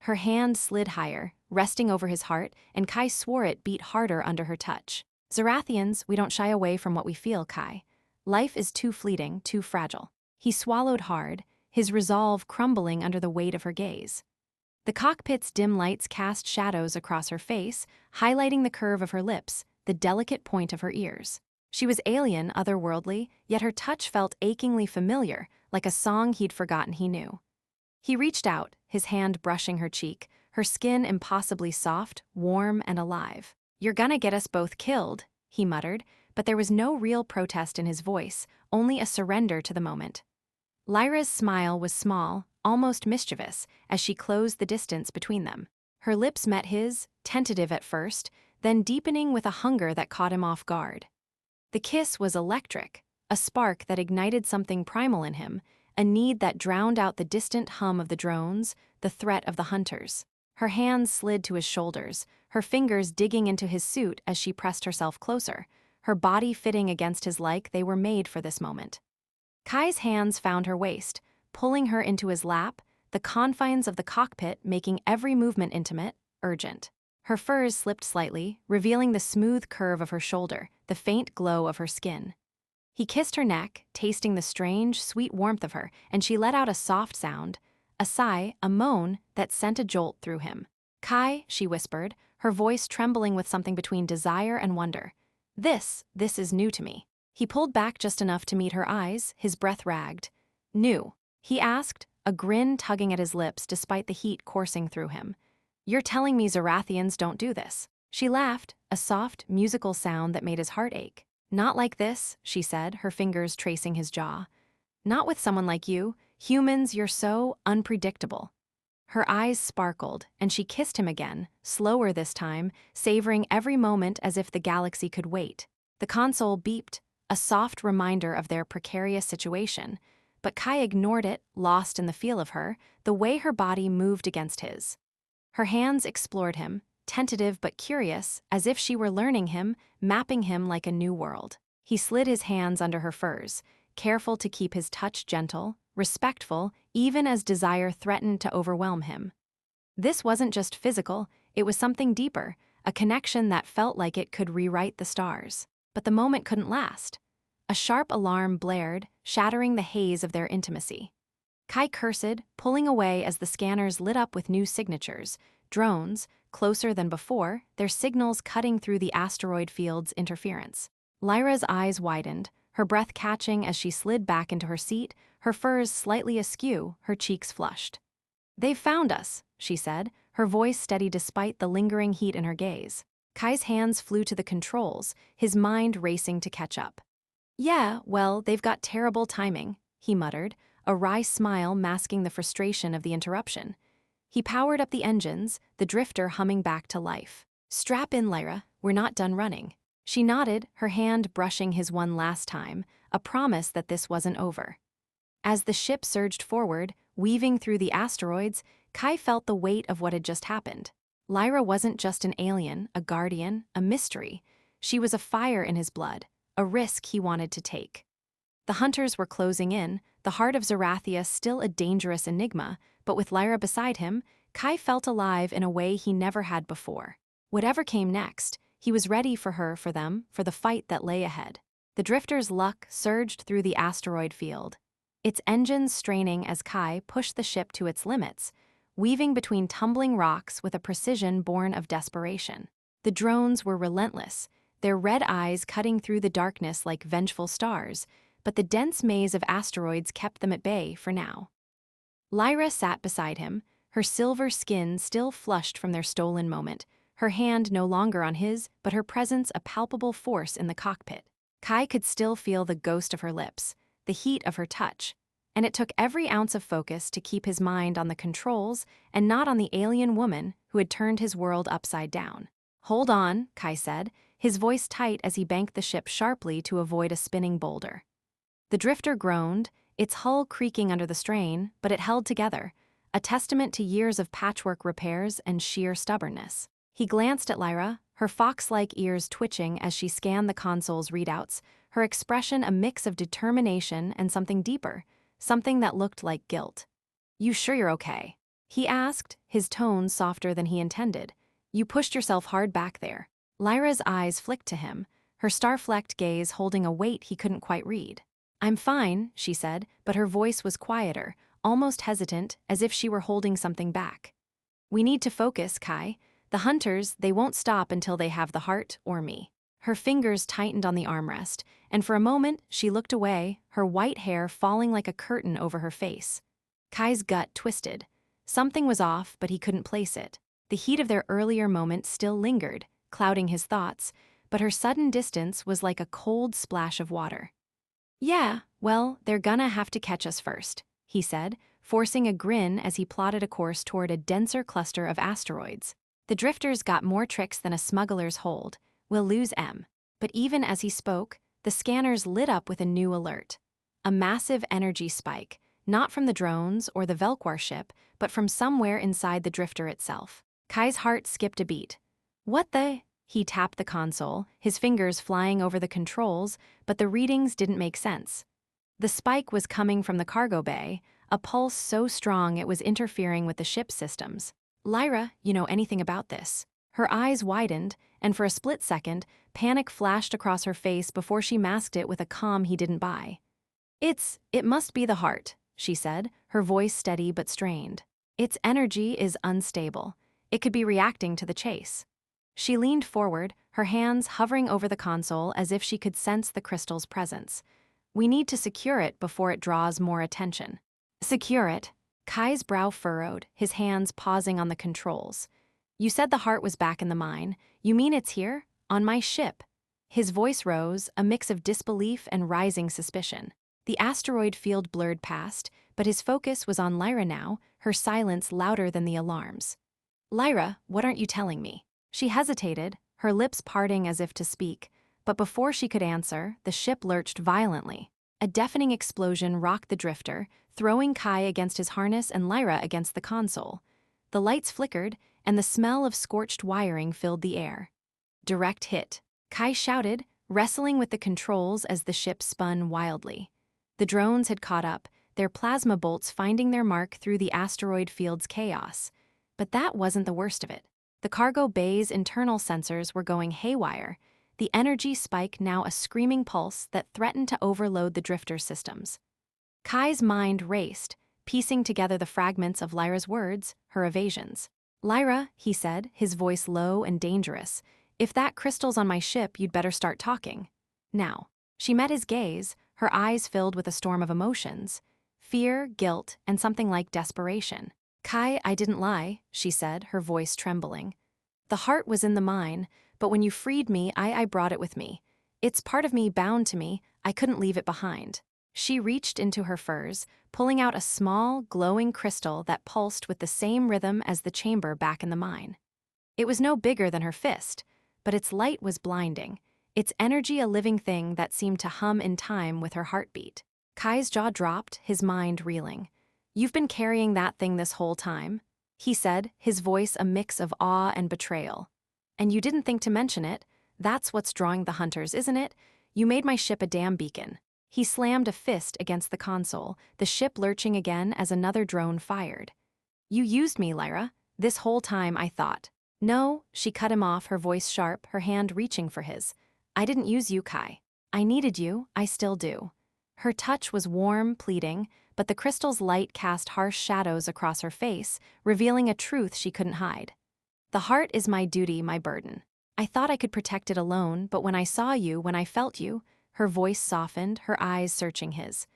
Her hand slid higher, resting over his heart, and Kai swore it beat harder under her touch. "Zerathians, we don't shy away from what we feel, Kai. Life is too fleeting, too fragile." He swallowed hard, his resolve crumbling under the weight of her gaze. The cockpit's dim lights cast shadows across her face, highlighting the curve of her lips, the delicate point of her ears. She was alien, otherworldly, yet her touch felt achingly familiar, like a song he'd forgotten he knew. He reached out, his hand brushing her cheek, her skin impossibly soft, warm, and alive. "You're gonna get us both killed," he muttered, but there was no real protest in his voice, only a surrender to the moment. Lyra's smile was small, almost mischievous, as she closed the distance between them. Her lips met his, tentative at first, then deepening with a hunger that caught him off guard. The kiss was electric, a spark that ignited something primal in him, a need that drowned out the distant hum of the drones, the threat of the hunters. Her hands slid to his shoulders, her fingers digging into his suit as she pressed herself closer, her body fitting against his like they were made for this moment. Kai's hands found her waist, pulling her into his lap, the confines of the cockpit making every movement intimate, urgent. Her furs slipped slightly, revealing the smooth curve of her shoulder, the faint glow of her skin. He kissed her neck, tasting the strange, sweet warmth of her, and she let out a soft sound, a sigh, a moan that sent a jolt through him. "Kai," she whispered, her voice trembling with something between desire and wonder. This is new to me." He pulled back just enough to meet her eyes, his breath ragged. "New?" he asked, a grin tugging at his lips despite the heat coursing through him. "You're telling me Zerathians don't do this?" She laughed, a soft, musical sound that made his heart ache. "Not like this," she said, her fingers tracing his jaw. "Not with someone like you. Humans, you're so unpredictable." Her eyes sparkled, and she kissed him again, slower this time, savoring every moment as if the galaxy could wait. The console beeped, a soft reminder of their precarious situation, but Kai ignored it, lost in the feel of her, the way her body moved against his. Her hands explored him, tentative but curious, as if she were learning him, mapping him like a new world. He slid his hands under her furs, careful to keep his touch gentle, respectful, even as desire threatened to overwhelm him. This wasn't just physical, it was something deeper, a connection that felt like it could rewrite the stars. But the moment couldn't last. A sharp alarm blared, shattering the haze of their intimacy. Kai cursed, pulling away as the scanners lit up with new signatures, drones, closer than before, their signals cutting through the asteroid field's interference. Lyra's eyes widened, her breath catching as she slid back into her seat, her furs slightly askew, her cheeks flushed. "They've found us," she said, her voice steady despite the lingering heat in her gaze. Kai's hands flew to the controls, his mind racing to catch up. "Yeah, well, they've got terrible timing," he muttered, a wry smile masking the frustration of the interruption. He powered up the engines, the drifter humming back to life. "Strap in, Lyra, we're not done running." She nodded, her hand brushing his one last time, a promise that this wasn't over. As the ship surged forward, weaving through the asteroids, Kai felt the weight of what had just happened. Lyra wasn't just an alien, a guardian, a mystery. She was a fire in his blood, a risk he wanted to take. The hunters were closing in, the Heart of Zerathia still a dangerous enigma, but with Lyra beside him, Kai felt alive in a way he never had before. Whatever came next, he was ready for her, for them, for the fight that lay ahead. The drifter's luck surged through the asteroid field, its engines straining as Kai pushed the ship to its limits, weaving between tumbling rocks with a precision born of desperation. The drones were relentless, their red eyes cutting through the darkness like vengeful stars, but the dense maze of asteroids kept them at bay for now. Lyra sat beside him, her silver skin still flushed from their stolen moment, her hand no longer on his, but her presence a palpable force in the cockpit. Kai could still feel the ghost of her lips, the heat of her touch, and it took every ounce of focus to keep his mind on the controls and not on the alien woman who had turned his world upside down. "Hold on," Kai said, his voice tight as he banked the ship sharply to avoid a spinning boulder. The drifter groaned, its hull creaking under the strain, but it held together, a testament to years of patchwork repairs and sheer stubbornness. He glanced at Lyra, her fox-like ears twitching as she scanned the console's readouts, her expression a mix of determination and something deeper, something that looked like guilt. "You sure you're okay?" he asked, his tone softer than he intended. "You pushed yourself hard back there." Lyra's eyes flicked to him, her star-flecked gaze holding a weight he couldn't quite read. "I'm fine," she said, but her voice was quieter, almost hesitant, as if she were holding something back. "We need to focus, Kai. The hunters, they won't stop until they have the heart or me." Her fingers tightened on the armrest, and for a moment she looked away, her white hair falling like a curtain over her face. Kai's gut twisted. Something was off, but he couldn't place it. The heat of their earlier moment still lingered, clouding his thoughts, but her sudden distance was like a cold splash of water. "Yeah, well, they're gonna have to catch us first," he said, forcing a grin as he plotted a course toward a denser cluster of asteroids. "The drifters got more tricks than a smuggler's hold. We'll lose M." But even as he spoke, the scanners lit up with a new alert. A massive energy spike, not from the drones or the Velquar ship, but from somewhere inside the drifter itself. Kai's heart skipped a beat. What the? He tapped the console, his fingers flying over the controls, but the readings didn't make sense. The spike was coming from the cargo bay, a pulse so strong it was interfering with the ship's systems. Lyra, you know anything about this? Her eyes widened, and for a split second, panic flashed across her face before she masked it with a calm he didn't buy. It must be the heart, she said, her voice steady but strained. Its energy is unstable. It could be reacting to the chase. She leaned forward, her hands hovering over the console as if she could sense the crystal's presence. We need to secure it before it draws more attention. Secure it? Kai's brow furrowed, his hands pausing on the controls. You said the heart was back in the mine. You mean it's here? On my ship? His voice rose, a mix of disbelief and rising suspicion. The asteroid field blurred past, but his focus was on Lyra now, her silence louder than the alarms. Lyra, what aren't you telling me? She hesitated, her lips parting as if to speak, but before she could answer, the ship lurched violently. A deafening explosion rocked the drifter, throwing Kai against his harness and Lyra against the console. The lights flickered, and the smell of scorched wiring filled the air. Direct hit. Kai shouted, wrestling with the controls as the ship spun wildly. The drones had caught up, their plasma bolts finding their mark through the asteroid field's chaos. But that wasn't the worst of it. The cargo bay's internal sensors were going haywire, the energy spike now a screaming pulse that threatened to overload the drifter's systems. Kai's mind raced, piecing together the fragments of Lyra's words, her evasions. Lyra, he said, his voice low and dangerous, if that crystal's on my ship, you'd better start talking. Now. She met his gaze, her eyes filled with a storm of emotions. Fear, guilt, and something like desperation. Kai, I didn't lie, she said, her voice trembling. The heart was in the mine, but when you freed me, I brought it with me. It's part of me bound to me, I couldn't leave it behind. She reached into her furs, pulling out a small, glowing crystal that pulsed with the same rhythm as the chamber back in the mine. It was no bigger than her fist, but its light was blinding, its energy a living thing that seemed to hum in time with her heartbeat. Kai's jaw dropped, his mind reeling. You've been carrying that thing this whole time, he said, his voice a mix of awe and betrayal. And you didn't think to mention it. That's what's drawing the hunters, isn't it? You made my ship a damn beacon. He slammed a fist against the console, the ship lurching again as another drone fired. You used me, Lyra. This whole time I thought. No, she cut him off, her voice sharp, her hand reaching for his. I didn't use you, Kai. I needed you, I still do. Her touch was warm, pleading, but the crystal's light cast harsh shadows across her face, revealing a truth she couldn't hide. The heart is my duty, my burden. I thought I could protect it alone, but when I saw you, when I felt you, her voice softened, her eyes searching his.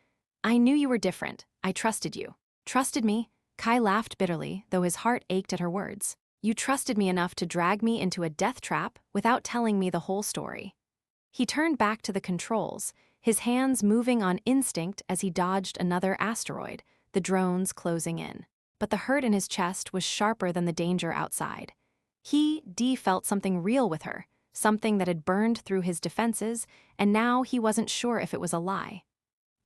I knew you were different. I trusted you. Trusted me? Kai laughed bitterly, though his heart ached at her words. You trusted me enough to drag me into a death trap without telling me the whole story. He turned back to the controls, his hands moving on instinct as he dodged another asteroid, the drones closing in. But the hurt in his chest was sharper than the danger outside. He felt something real with her, something that had burned through his defenses, and now he wasn't sure if it was a lie.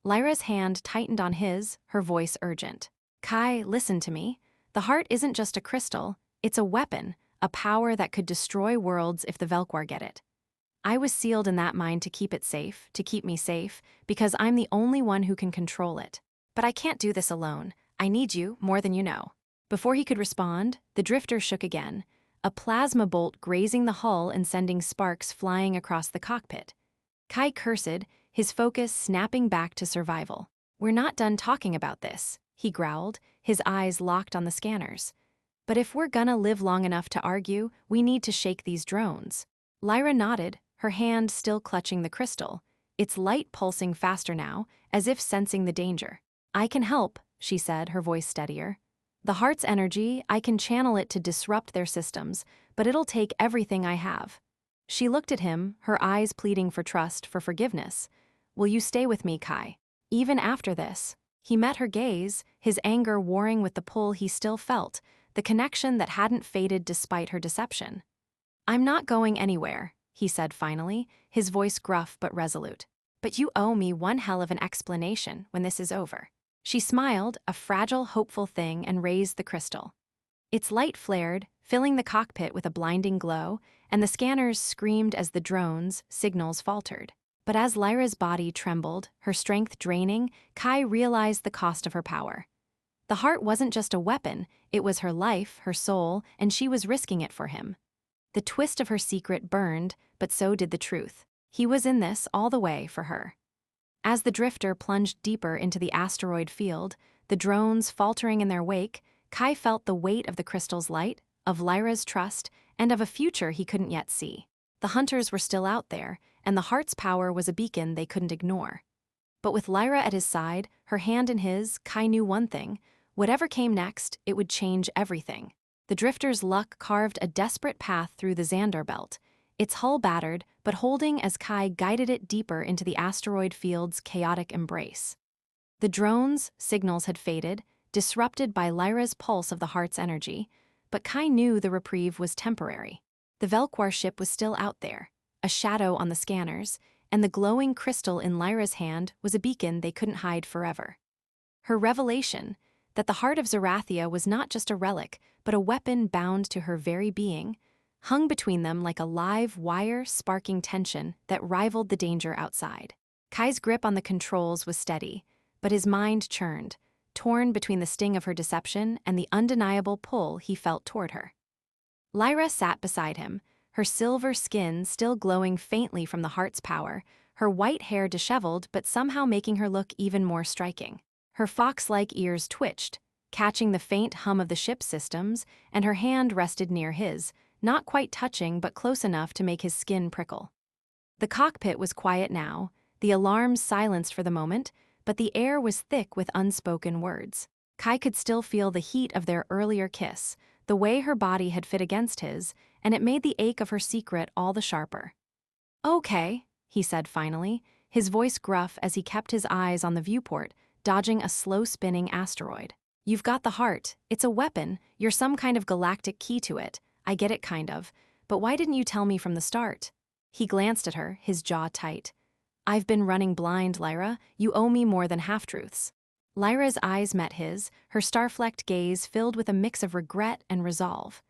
Lyra's hand tightened on his, her voice urgent. Kai, listen to me. The heart isn't just a crystal, it's a weapon, a power that could destroy worlds if the Velquar get it. I was sealed in that mine to keep it safe, to keep me safe, because I'm the only one who can control it. But I can't do this alone. I need you more than you know. Before he could respond, the drifter shook again, a plasma bolt grazing the hull and sending sparks flying across the cockpit. Kai cursed, his focus snapping back to survival. We're not done talking about this, he growled, his eyes locked on the scanners. But if we're gonna live long enough to argue, we need to shake these drones. Lyra nodded, her hand still clutching the crystal, its light pulsing faster now, as if sensing the danger. I can help, she said, her voice steadier. The heart's energy, I can channel it to disrupt their systems, but it'll take everything I have. She looked at him, her eyes pleading for trust, for forgiveness. Will you stay with me, Kai? Even after this. He met her gaze, his anger warring with the pull he still felt, the connection that hadn't faded despite her deception. I'm not going anywhere, he said finally, his voice gruff but resolute. but you owe me one hell of an explanation when this is over. She smiled, a fragile, hopeful thing, and raised the crystal. Its light flared, filling the cockpit with a blinding glow, and the scanners screamed as the drone's signals faltered. But as Lyra's body trembled, her strength draining, Kai realized the cost of her power. The heart wasn't just a weapon, it was her life, her soul, and she was risking it for him. The twist of her secret burned, but so did the truth. He was in this all the way for her. As the drifter plunged deeper into the asteroid field, the drones faltering in their wake, Kai felt the weight of the crystal's light, of Lyra's trust, and of a future he couldn't yet see. The hunters were still out there, and the heart's power was a beacon they couldn't ignore. But with Lyra at his side, her hand in his, Kai knew one thing: whatever came next, it would change everything. The drifter's luck carved a desperate path through the Xander belt, its hull battered, but holding as Kai guided it deeper into the asteroid field's chaotic embrace. The drone's signals had faded, disrupted by Lyra's pulse of the heart's energy, but Kai knew the reprieve was temporary. The Velquar ship was still out there, a shadow on the scanners, and the glowing crystal in Lyra's hand was a beacon they couldn't hide forever. Her revelation, that the Heart of Zerathia was not just a relic, but a weapon bound to her very being, hung between them like a live wire sparking tension that rivaled the danger outside. Kai's grip on the controls was steady, but his mind churned, torn between the sting of her deception and the undeniable pull he felt toward her. Lyra sat beside him, her silver skin still glowing faintly from the heart's power, her white hair disheveled but somehow making her look even more striking. Her fox-like ears twitched, catching the faint hum of the ship's systems, and her hand rested near his, not quite touching but close enough to make his skin prickle. The cockpit was quiet now, the alarms silenced for the moment, but the air was thick with unspoken words. Kai could still feel the heat of their earlier kiss, the way her body had fit against his, and it made the ache of her secret all the sharper. "Okay," he said finally, his voice gruff as he kept his eyes on the viewport, dodging a slow-spinning asteroid. "You've got the heart. It's a weapon. You're some kind of galactic key to it. I get it kind of. But why didn't you tell me from the start?" He glanced at her, his jaw tight. "I've been running blind, Lyra. You owe me more than half-truths." Lyra's eyes met his, her star-flecked gaze filled with a mix of regret and resolve.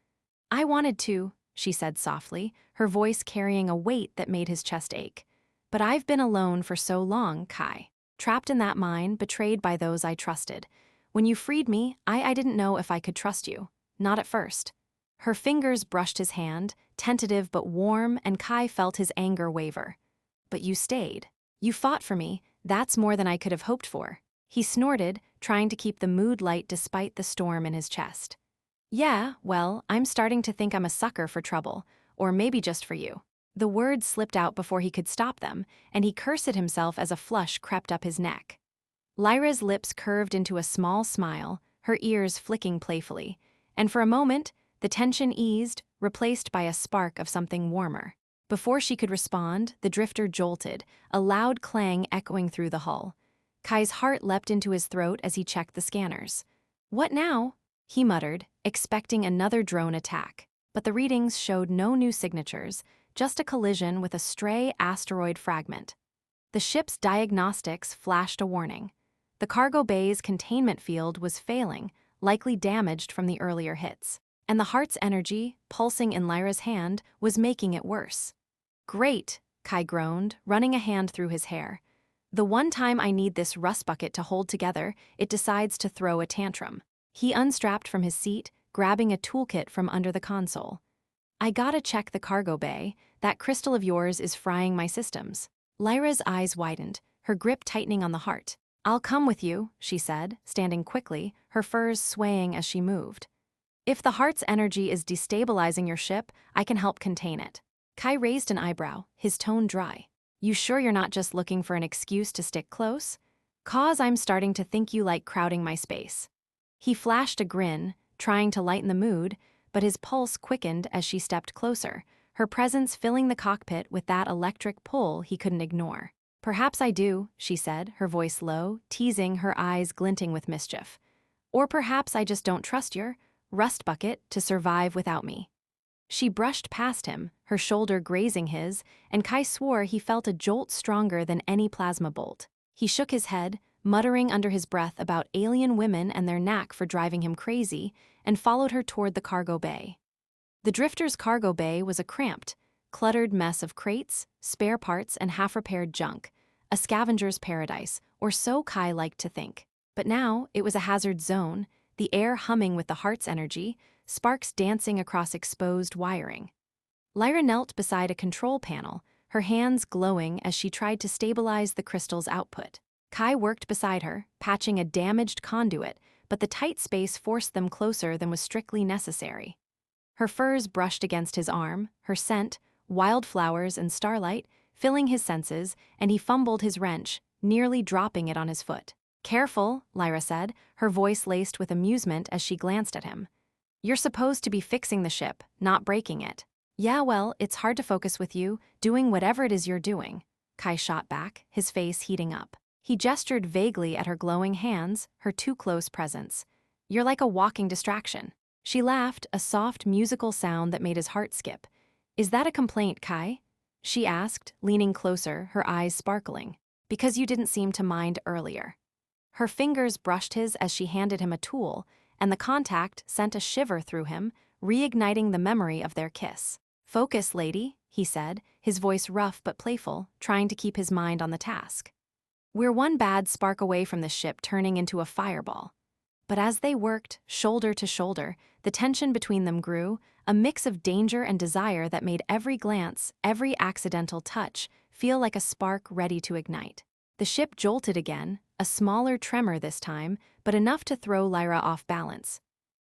"I wanted to," she said softly, her voice carrying a weight that made his chest ache. "But I've been alone for so long, Kai. Trapped in that mine, betrayed by those I trusted. When you freed me, I didn't know if I could trust you. Not at first." Her fingers brushed his hand, tentative but warm, and Kai felt his anger waver. "But you stayed. You fought for me. That's more than I could have hoped for." He snorted, trying to keep the mood light despite the storm in his chest. "Yeah, well, I'm starting to think I'm a sucker for trouble, or maybe just for you." The words slipped out before he could stop them, and he cursed at himself as a flush crept up his neck. Lyra's lips curved into a small smile, her ears flicking playfully, and for a moment, the tension eased, replaced by a spark of something warmer. Before she could respond, the drifter jolted, a loud clang echoing through the hull. Kai's heart leapt into his throat as he checked the scanners. "What now?" he muttered, expecting another drone attack. But the readings showed no new signatures, just a collision with a stray asteroid fragment. The ship's diagnostics flashed a warning. The cargo bay's containment field was failing, likely damaged from the earlier hits. And the heart's energy, pulsing in Lyra's hand, was making it worse. "Great," Kai groaned, running a hand through his hair. "The one time I need this rust bucket to hold together, it decides to throw a tantrum." He unstrapped from his seat, grabbing a toolkit from under the console. "I gotta check the cargo bay. That crystal of yours is frying my systems." Lyra's eyes widened, her grip tightening on the heart. "I'll come with you," she said, standing quickly, her furs swaying as she moved. "If the heart's energy is destabilizing your ship, I can help contain it." Kai raised an eyebrow, his tone dry. "You sure you're not just looking for an excuse to stick close? 'Cause I'm starting to think you like crowding my space." He flashed a grin, trying to lighten the mood, but his pulse quickened as she stepped closer, her presence filling the cockpit with that electric pull he couldn't ignore. "Perhaps I do," she said, her voice low, teasing, her eyes glinting with mischief. "Or perhaps I just don't trust your rust bucket to survive without me." She brushed past him, her shoulder grazing his, and Kai swore he felt a jolt stronger than any plasma bolt. He shook his head, muttering under his breath about alien women and their knack for driving him crazy, and followed her toward the cargo bay. The drifter's cargo bay was a cramped, cluttered mess of crates, spare parts, and half-repaired junk, a scavenger's paradise, or so Kai liked to think. But now it was a hazard zone, the air humming with the heart's energy, sparks dancing across exposed wiring. Lyra knelt beside a control panel, her hands glowing as she tried to stabilize the crystal's output. Kai worked beside her, patching a damaged conduit, but the tight space forced them closer than was strictly necessary. Her furs brushed against his arm, her scent, wildflowers and starlight, filling his senses, and he fumbled his wrench, nearly dropping it on his foot. "Careful," Lyra said, her voice laced with amusement as she glanced at him. "You're supposed to be fixing the ship, not breaking it." "Yeah, well, it's hard to focus with you, doing whatever it is you're doing," Kai shot back, his face heating up. He gestured vaguely at her glowing hands, her too-close presence. "You're like a walking distraction." She laughed, a soft musical sound that made his heart skip. "Is that a complaint, Kai?" she asked, leaning closer, her eyes sparkling. "Because you didn't seem to mind earlier." Her fingers brushed his as she handed him a tool, and the contact sent a shiver through him, reigniting the memory of their kiss. "Focus, lady," he said, his voice rough but playful, trying to keep his mind on the task. "We're one bad spark away from the ship turning into a fireball." But as they worked, shoulder to shoulder, the tension between them grew, a mix of danger and desire that made every glance, every accidental touch, feel like a spark ready to ignite. The ship jolted again, a smaller tremor this time, but enough to throw Lyra off balance.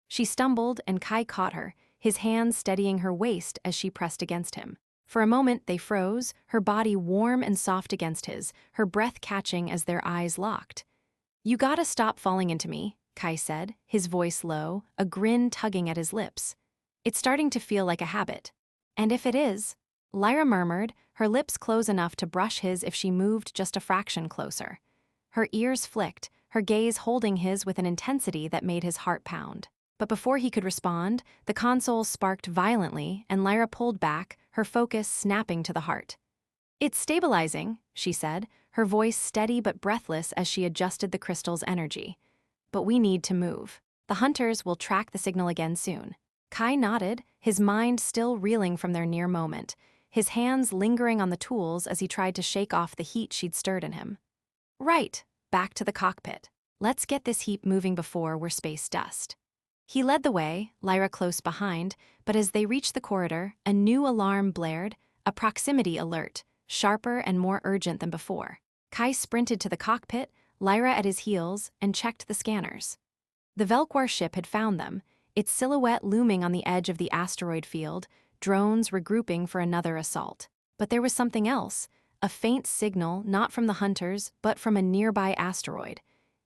She stumbled, and Kai caught her, his hands steadying her waist as she pressed against him. For a moment they froze, her body warm and soft against his, her breath catching as their eyes locked. "You gotta stop falling into me," Kai said, his voice low, a grin tugging at his lips. "It's starting to feel like a habit." "And if it is," Lyra murmured, her lips close enough to brush his if she moved just a fraction closer. Her ears flicked, her gaze holding his with an intensity that made his heart pound. But before he could respond, the console sparked violently and Lyra pulled back, her focus snapping to the heart. "It's stabilizing," she said, her voice steady but breathless as she adjusted the crystal's energy. "But we need to move. The hunters will track the signal again soon." Kai nodded, his mind still reeling from their near moment, his hands lingering on the tools as he tried to shake off the heat she'd stirred in him. "Right, back to the cockpit. Let's get this heap moving before we're space dust." He led the way, Lyra close behind, but as they reached the corridor, a new alarm blared, a proximity alert, sharper and more urgent than before. Kai sprinted to the cockpit, Lyra at his heels, and checked the scanners. The Velkwar ship had found them, its silhouette looming on the edge of the asteroid field, drones regrouping for another assault. But there was something else, a faint signal not from the hunters, but from a nearby asteroid.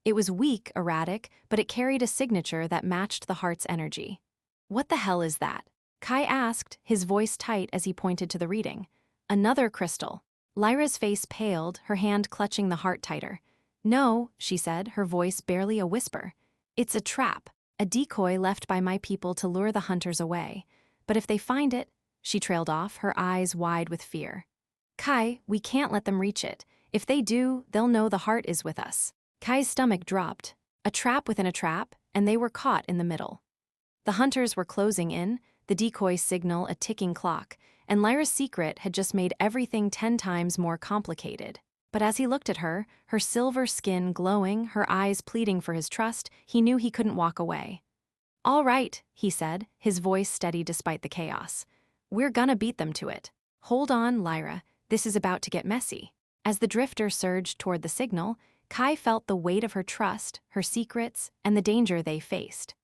It was weak, erratic, but it carried a signature that matched the heart's energy. "What the hell is that?" Kai asked, his voice tight as he pointed to the reading. "Another crystal." Lyra's face paled, her hand clutching the heart tighter. "No," she said, her voice barely a whisper. "It's a trap, a decoy left by my people to lure the hunters away. But if they find it," she trailed off, her eyes wide with fear. "Kai, we can't let them reach it. If they do, they'll know the heart is with us." Kai's stomach dropped. A trap within a trap, and they were caught in the middle. The hunters were closing in, the decoy signal a ticking clock, and Lyra's secret had just made everything 10 times more complicated. But as he looked at her, her silver skin glowing, her eyes pleading for his trust, he knew he couldn't walk away. "All right," he said, his voice steady despite the chaos. "We're gonna beat them to it. Hold on, Lyra, this is about to get messy." As the drifter surged toward the signal, Kai felt the weight of her trust, her secrets, and the danger they faced.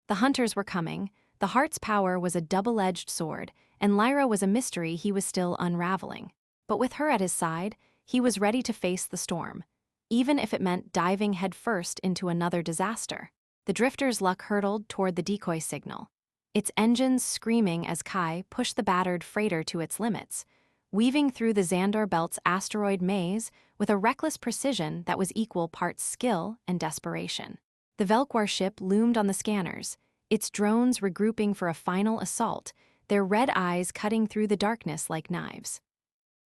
The hunters were coming, the heart's power was a double-edged sword, and Lyra was a mystery he was still unraveling. But with her at his side, he was ready to face the storm, even if it meant diving headfirst into another disaster. The drifter's luck hurtled toward the decoy signal, its engines screaming as Kai pushed the battered freighter to its limits, weaving through the Xandor Belt's asteroid maze with a reckless precision that was equal parts skill and desperation. The Velkwar ship loomed on the scanners, its drones regrouping for a final assault, their red eyes cutting through the darkness like knives.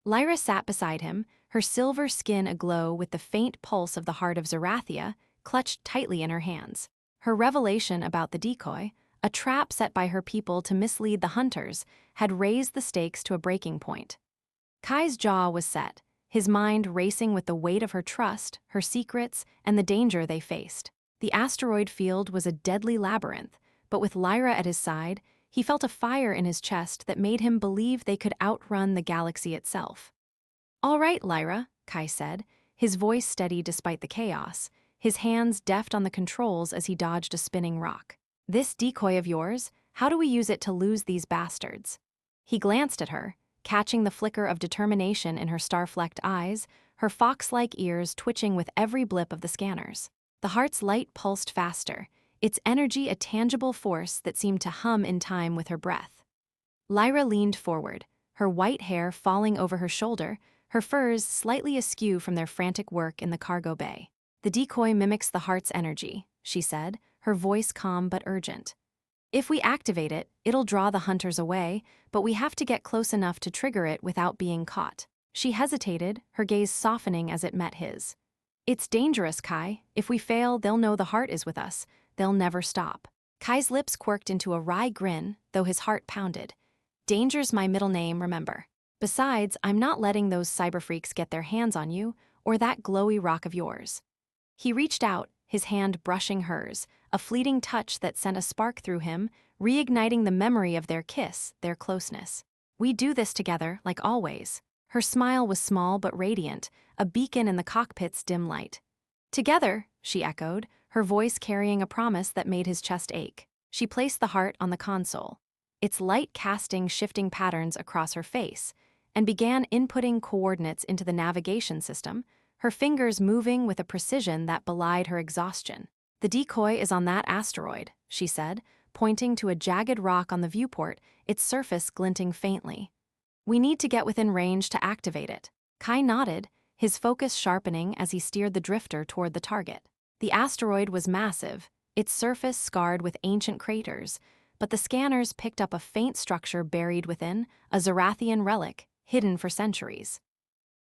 Lyra sat beside him, her silver skin aglow with the faint pulse of the Heart of Zerathia, clutched tightly in her hands. Her revelation about the decoy, a trap set by her people to mislead the hunters, had raised the stakes to a breaking point. Kai's jaw was set, his mind racing with the weight of her trust, her secrets, and the danger they faced. The asteroid field was a deadly labyrinth, but with Lyra at his side, he felt a fire in his chest that made him believe they could outrun the galaxy itself. "All right, Lyra," Kai said, his voice steady despite the chaos, his hands deft on the controls as he dodged a spinning rock. "This decoy of yours, how do we use it to lose these bastards?" He glanced at her, catching the flicker of determination in her star-flecked eyes, her fox-like ears twitching with every blip of the scanners. The heart's light pulsed faster, its energy a tangible force that seemed to hum in time with her breath. Lyra leaned forward, her white hair falling over her shoulder, her furs slightly askew from their frantic work in the cargo bay. "The decoy mimics the heart's energy," she said, her voice calm but urgent. "If we activate it, it'll draw the hunters away, but we have to get close enough to trigger it without being caught." She hesitated, her gaze softening as it met his. "It's dangerous, Kai. If we fail, they'll know the heart is with us. They'll never stop." Kai's lips quirked into a wry grin, though his heart pounded. "Danger's my middle name, remember. Besides, I'm not letting those cyberfreaks get their hands on you, or that glowy rock of yours." He reached out, his hand brushing hers, a fleeting touch that sent a spark through him, reigniting the memory of their kiss, their closeness. "We do this together, like always." Her smile was small but radiant, a beacon in the cockpit's dim light. "Together," she echoed, her voice carrying a promise that made his chest ache. She placed the heart on the console, its light casting shifting patterns across her face, and began inputting coordinates into the navigation system, her fingers moving with a precision that belied her exhaustion. "The decoy is on that asteroid," she said, pointing to a jagged rock on the viewport, its surface glinting faintly. "We need to get within range to activate it." Kai nodded, his focus sharpening as he steered the drifter toward the target. The asteroid was massive, its surface scarred with ancient craters, but the scanners picked up a faint structure buried within, a Zerathian relic, hidden for centuries.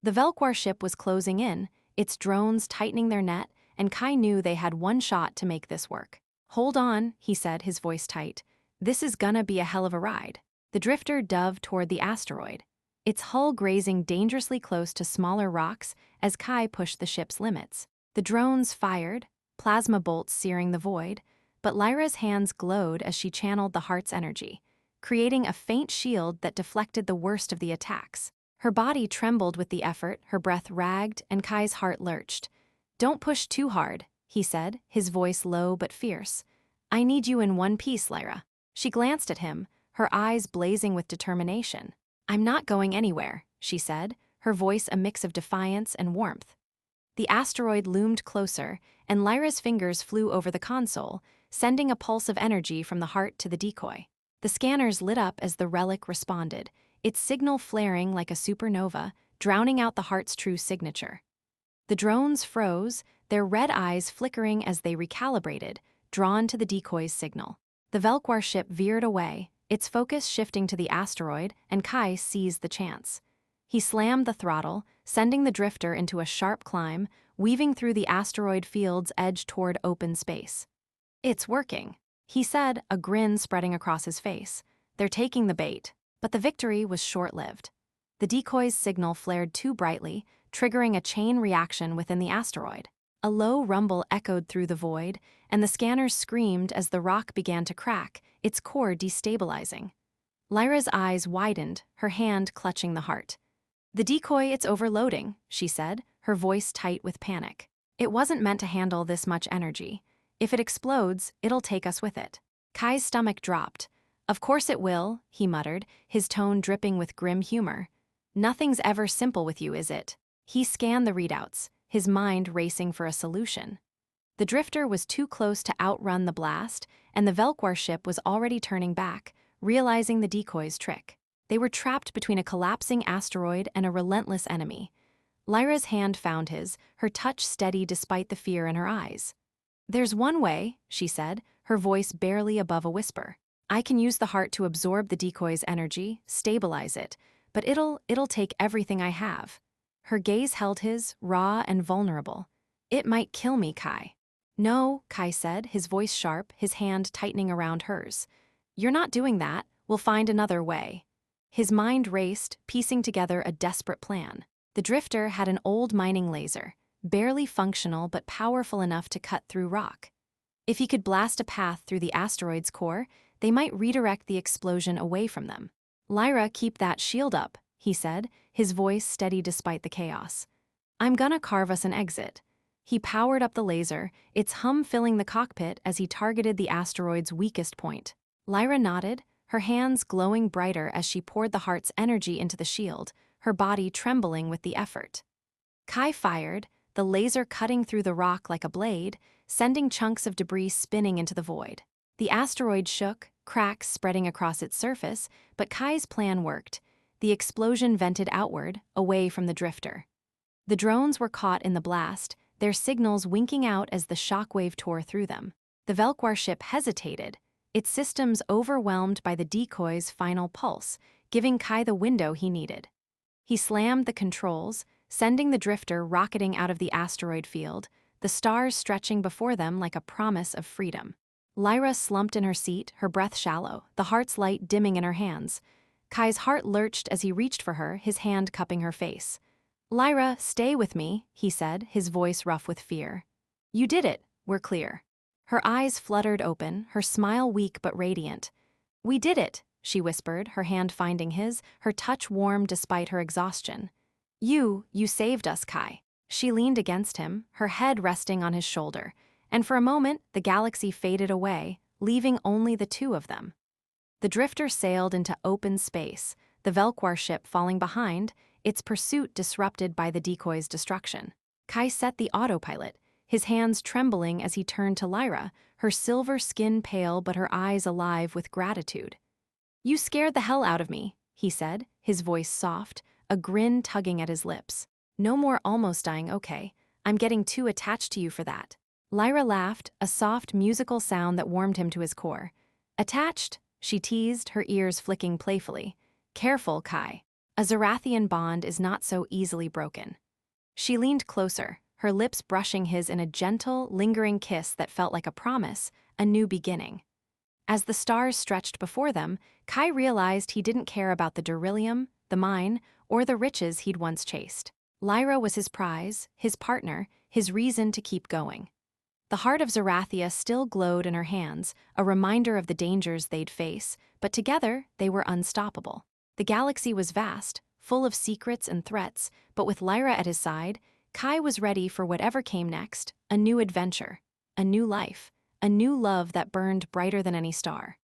The Velkwar ship was closing in, its drones tightening their net, and Kai knew they had one shot to make this work. "Hold on," he said, his voice tight. "This is gonna be a hell of a ride." The drifter dove toward the asteroid, its hull grazing dangerously close to smaller rocks as Kai pushed the ship's limits. The drones fired, plasma bolts searing the void, but Lyra's hands glowed as she channeled the heart's energy, creating a faint shield that deflected the worst of the attacks. Her body trembled with the effort, her breath ragged, and Kai's heart lurched. "Don't push too hard," he said, his voice low but fierce. "I need you in one piece, Lyra." She glanced at him, her eyes blazing with determination. "I'm not going anywhere," she said, her voice a mix of defiance and warmth. The asteroid loomed closer, and Lyra's fingers flew over the console, sending a pulse of energy from the heart to the decoy. The scanners lit up as the relic responded, its signal flaring like a supernova, drowning out the heart's true signature. The drones froze, their red eyes flickering as they recalibrated, drawn to the decoy's signal. The Velkwar ship veered away, its focus shifting to the asteroid, and Kai seized the chance. He slammed the throttle, sending the drifter into a sharp climb, weaving through the asteroid field's edge toward open space. "It's working," he said, a grin spreading across his face. "They're taking the bait." But the victory was short-lived. The decoy's signal flared too brightly, triggering a chain reaction within the asteroid. A low rumble echoed through the void, and the scanners screamed as the rock began to crack, its core destabilizing. Lyra's eyes widened, her hand clutching the heart. "The decoy, it's overloading," she said, her voice tight with panic. "It wasn't meant to handle this much energy. If it explodes, it'll take us with it." Kai's stomach dropped. "Of course it will," he muttered, his tone dripping with grim humor. "Nothing's ever simple with you, is it?" He scanned the readouts, his mind racing for a solution. The drifter was too close to outrun the blast, and the Velkwar ship was already turning back, realizing the decoy's trick. They were trapped between a collapsing asteroid and a relentless enemy. Lyra's hand found his, her touch steady despite the fear in her eyes. "There's one way," she said, her voice barely above a whisper. I can use the heart to absorb the decoy's energy, stabilize it, but it'll take everything I have. Her gaze held his, raw and vulnerable. It might kill me, Kai. No, Kai said, his voice sharp, his hand tightening around hers. You're not doing that. We'll find another way. His mind raced, piecing together a desperate plan. The drifter had an old mining laser, barely functional but powerful enough to cut through rock. If he could blast a path through the asteroid's core, they might redirect the explosion away from them. Lyra, keep that shield up, he said, his voice steady despite the chaos. I'm gonna carve us an exit. He powered up the laser, its hum filling the cockpit as he targeted the asteroid's weakest point. Lyra nodded, her hands glowing brighter as she poured the heart's energy into the shield, her body trembling with the effort. Kai fired, the laser cutting through the rock like a blade, sending chunks of debris spinning into the void. The asteroid shook, cracks spreading across its surface, but Kai's plan worked. The explosion vented outward, away from the drifter. The drones were caught in the blast, their signals winking out as the shockwave tore through them. The Velkwar ship hesitated, its systems overwhelmed by the decoy's final pulse, giving Kai the window he needed. He slammed the controls, sending the drifter rocketing out of the asteroid field, the stars stretching before them like a promise of freedom. Lyra slumped in her seat, her breath shallow, the heart's light dimming in her hands. Kai's heart lurched as he reached for her, his hand cupping her face. Lyra, stay with me, he said, his voice rough with fear. You did it, we're clear. Her eyes fluttered open, her smile weak but radiant. We did it, she whispered, her hand finding his, her touch warm despite her exhaustion. You saved us, Kai. She leaned against him, her head resting on his shoulder, and for a moment the galaxy faded away, leaving only the two of them. The drifter sailed into open space, the Velkwar ship falling behind, its pursuit disrupted by the decoy's destruction. Kai set the autopilot, his hands trembling as he turned to Lyra, her silver skin pale but her eyes alive with gratitude. You scared the hell out of me, he said, his voice soft, a grin tugging at his lips. No more almost dying, okay. I'm getting too attached to you for that. Lyra laughed, a soft musical sound that warmed him to his core. Attached? She teased, her ears flicking playfully. Careful, Kai. A Zerathian bond is not so easily broken. She leaned closer, her lips brushing his in a gentle, lingering kiss that felt like a promise, a new beginning. As the stars stretched before them, Kai realized he didn't care about the beryllium, the mine, or the riches he'd once chased. Lyra was his prize, his partner, his reason to keep going. The heart of Zerathia still glowed in her hands, a reminder of the dangers they'd face, but together they were unstoppable. The galaxy was vast, full of secrets and threats, but with Lyra at his side, Kai was ready for whatever came next, a new adventure, a new life, a new love that burned brighter than any star.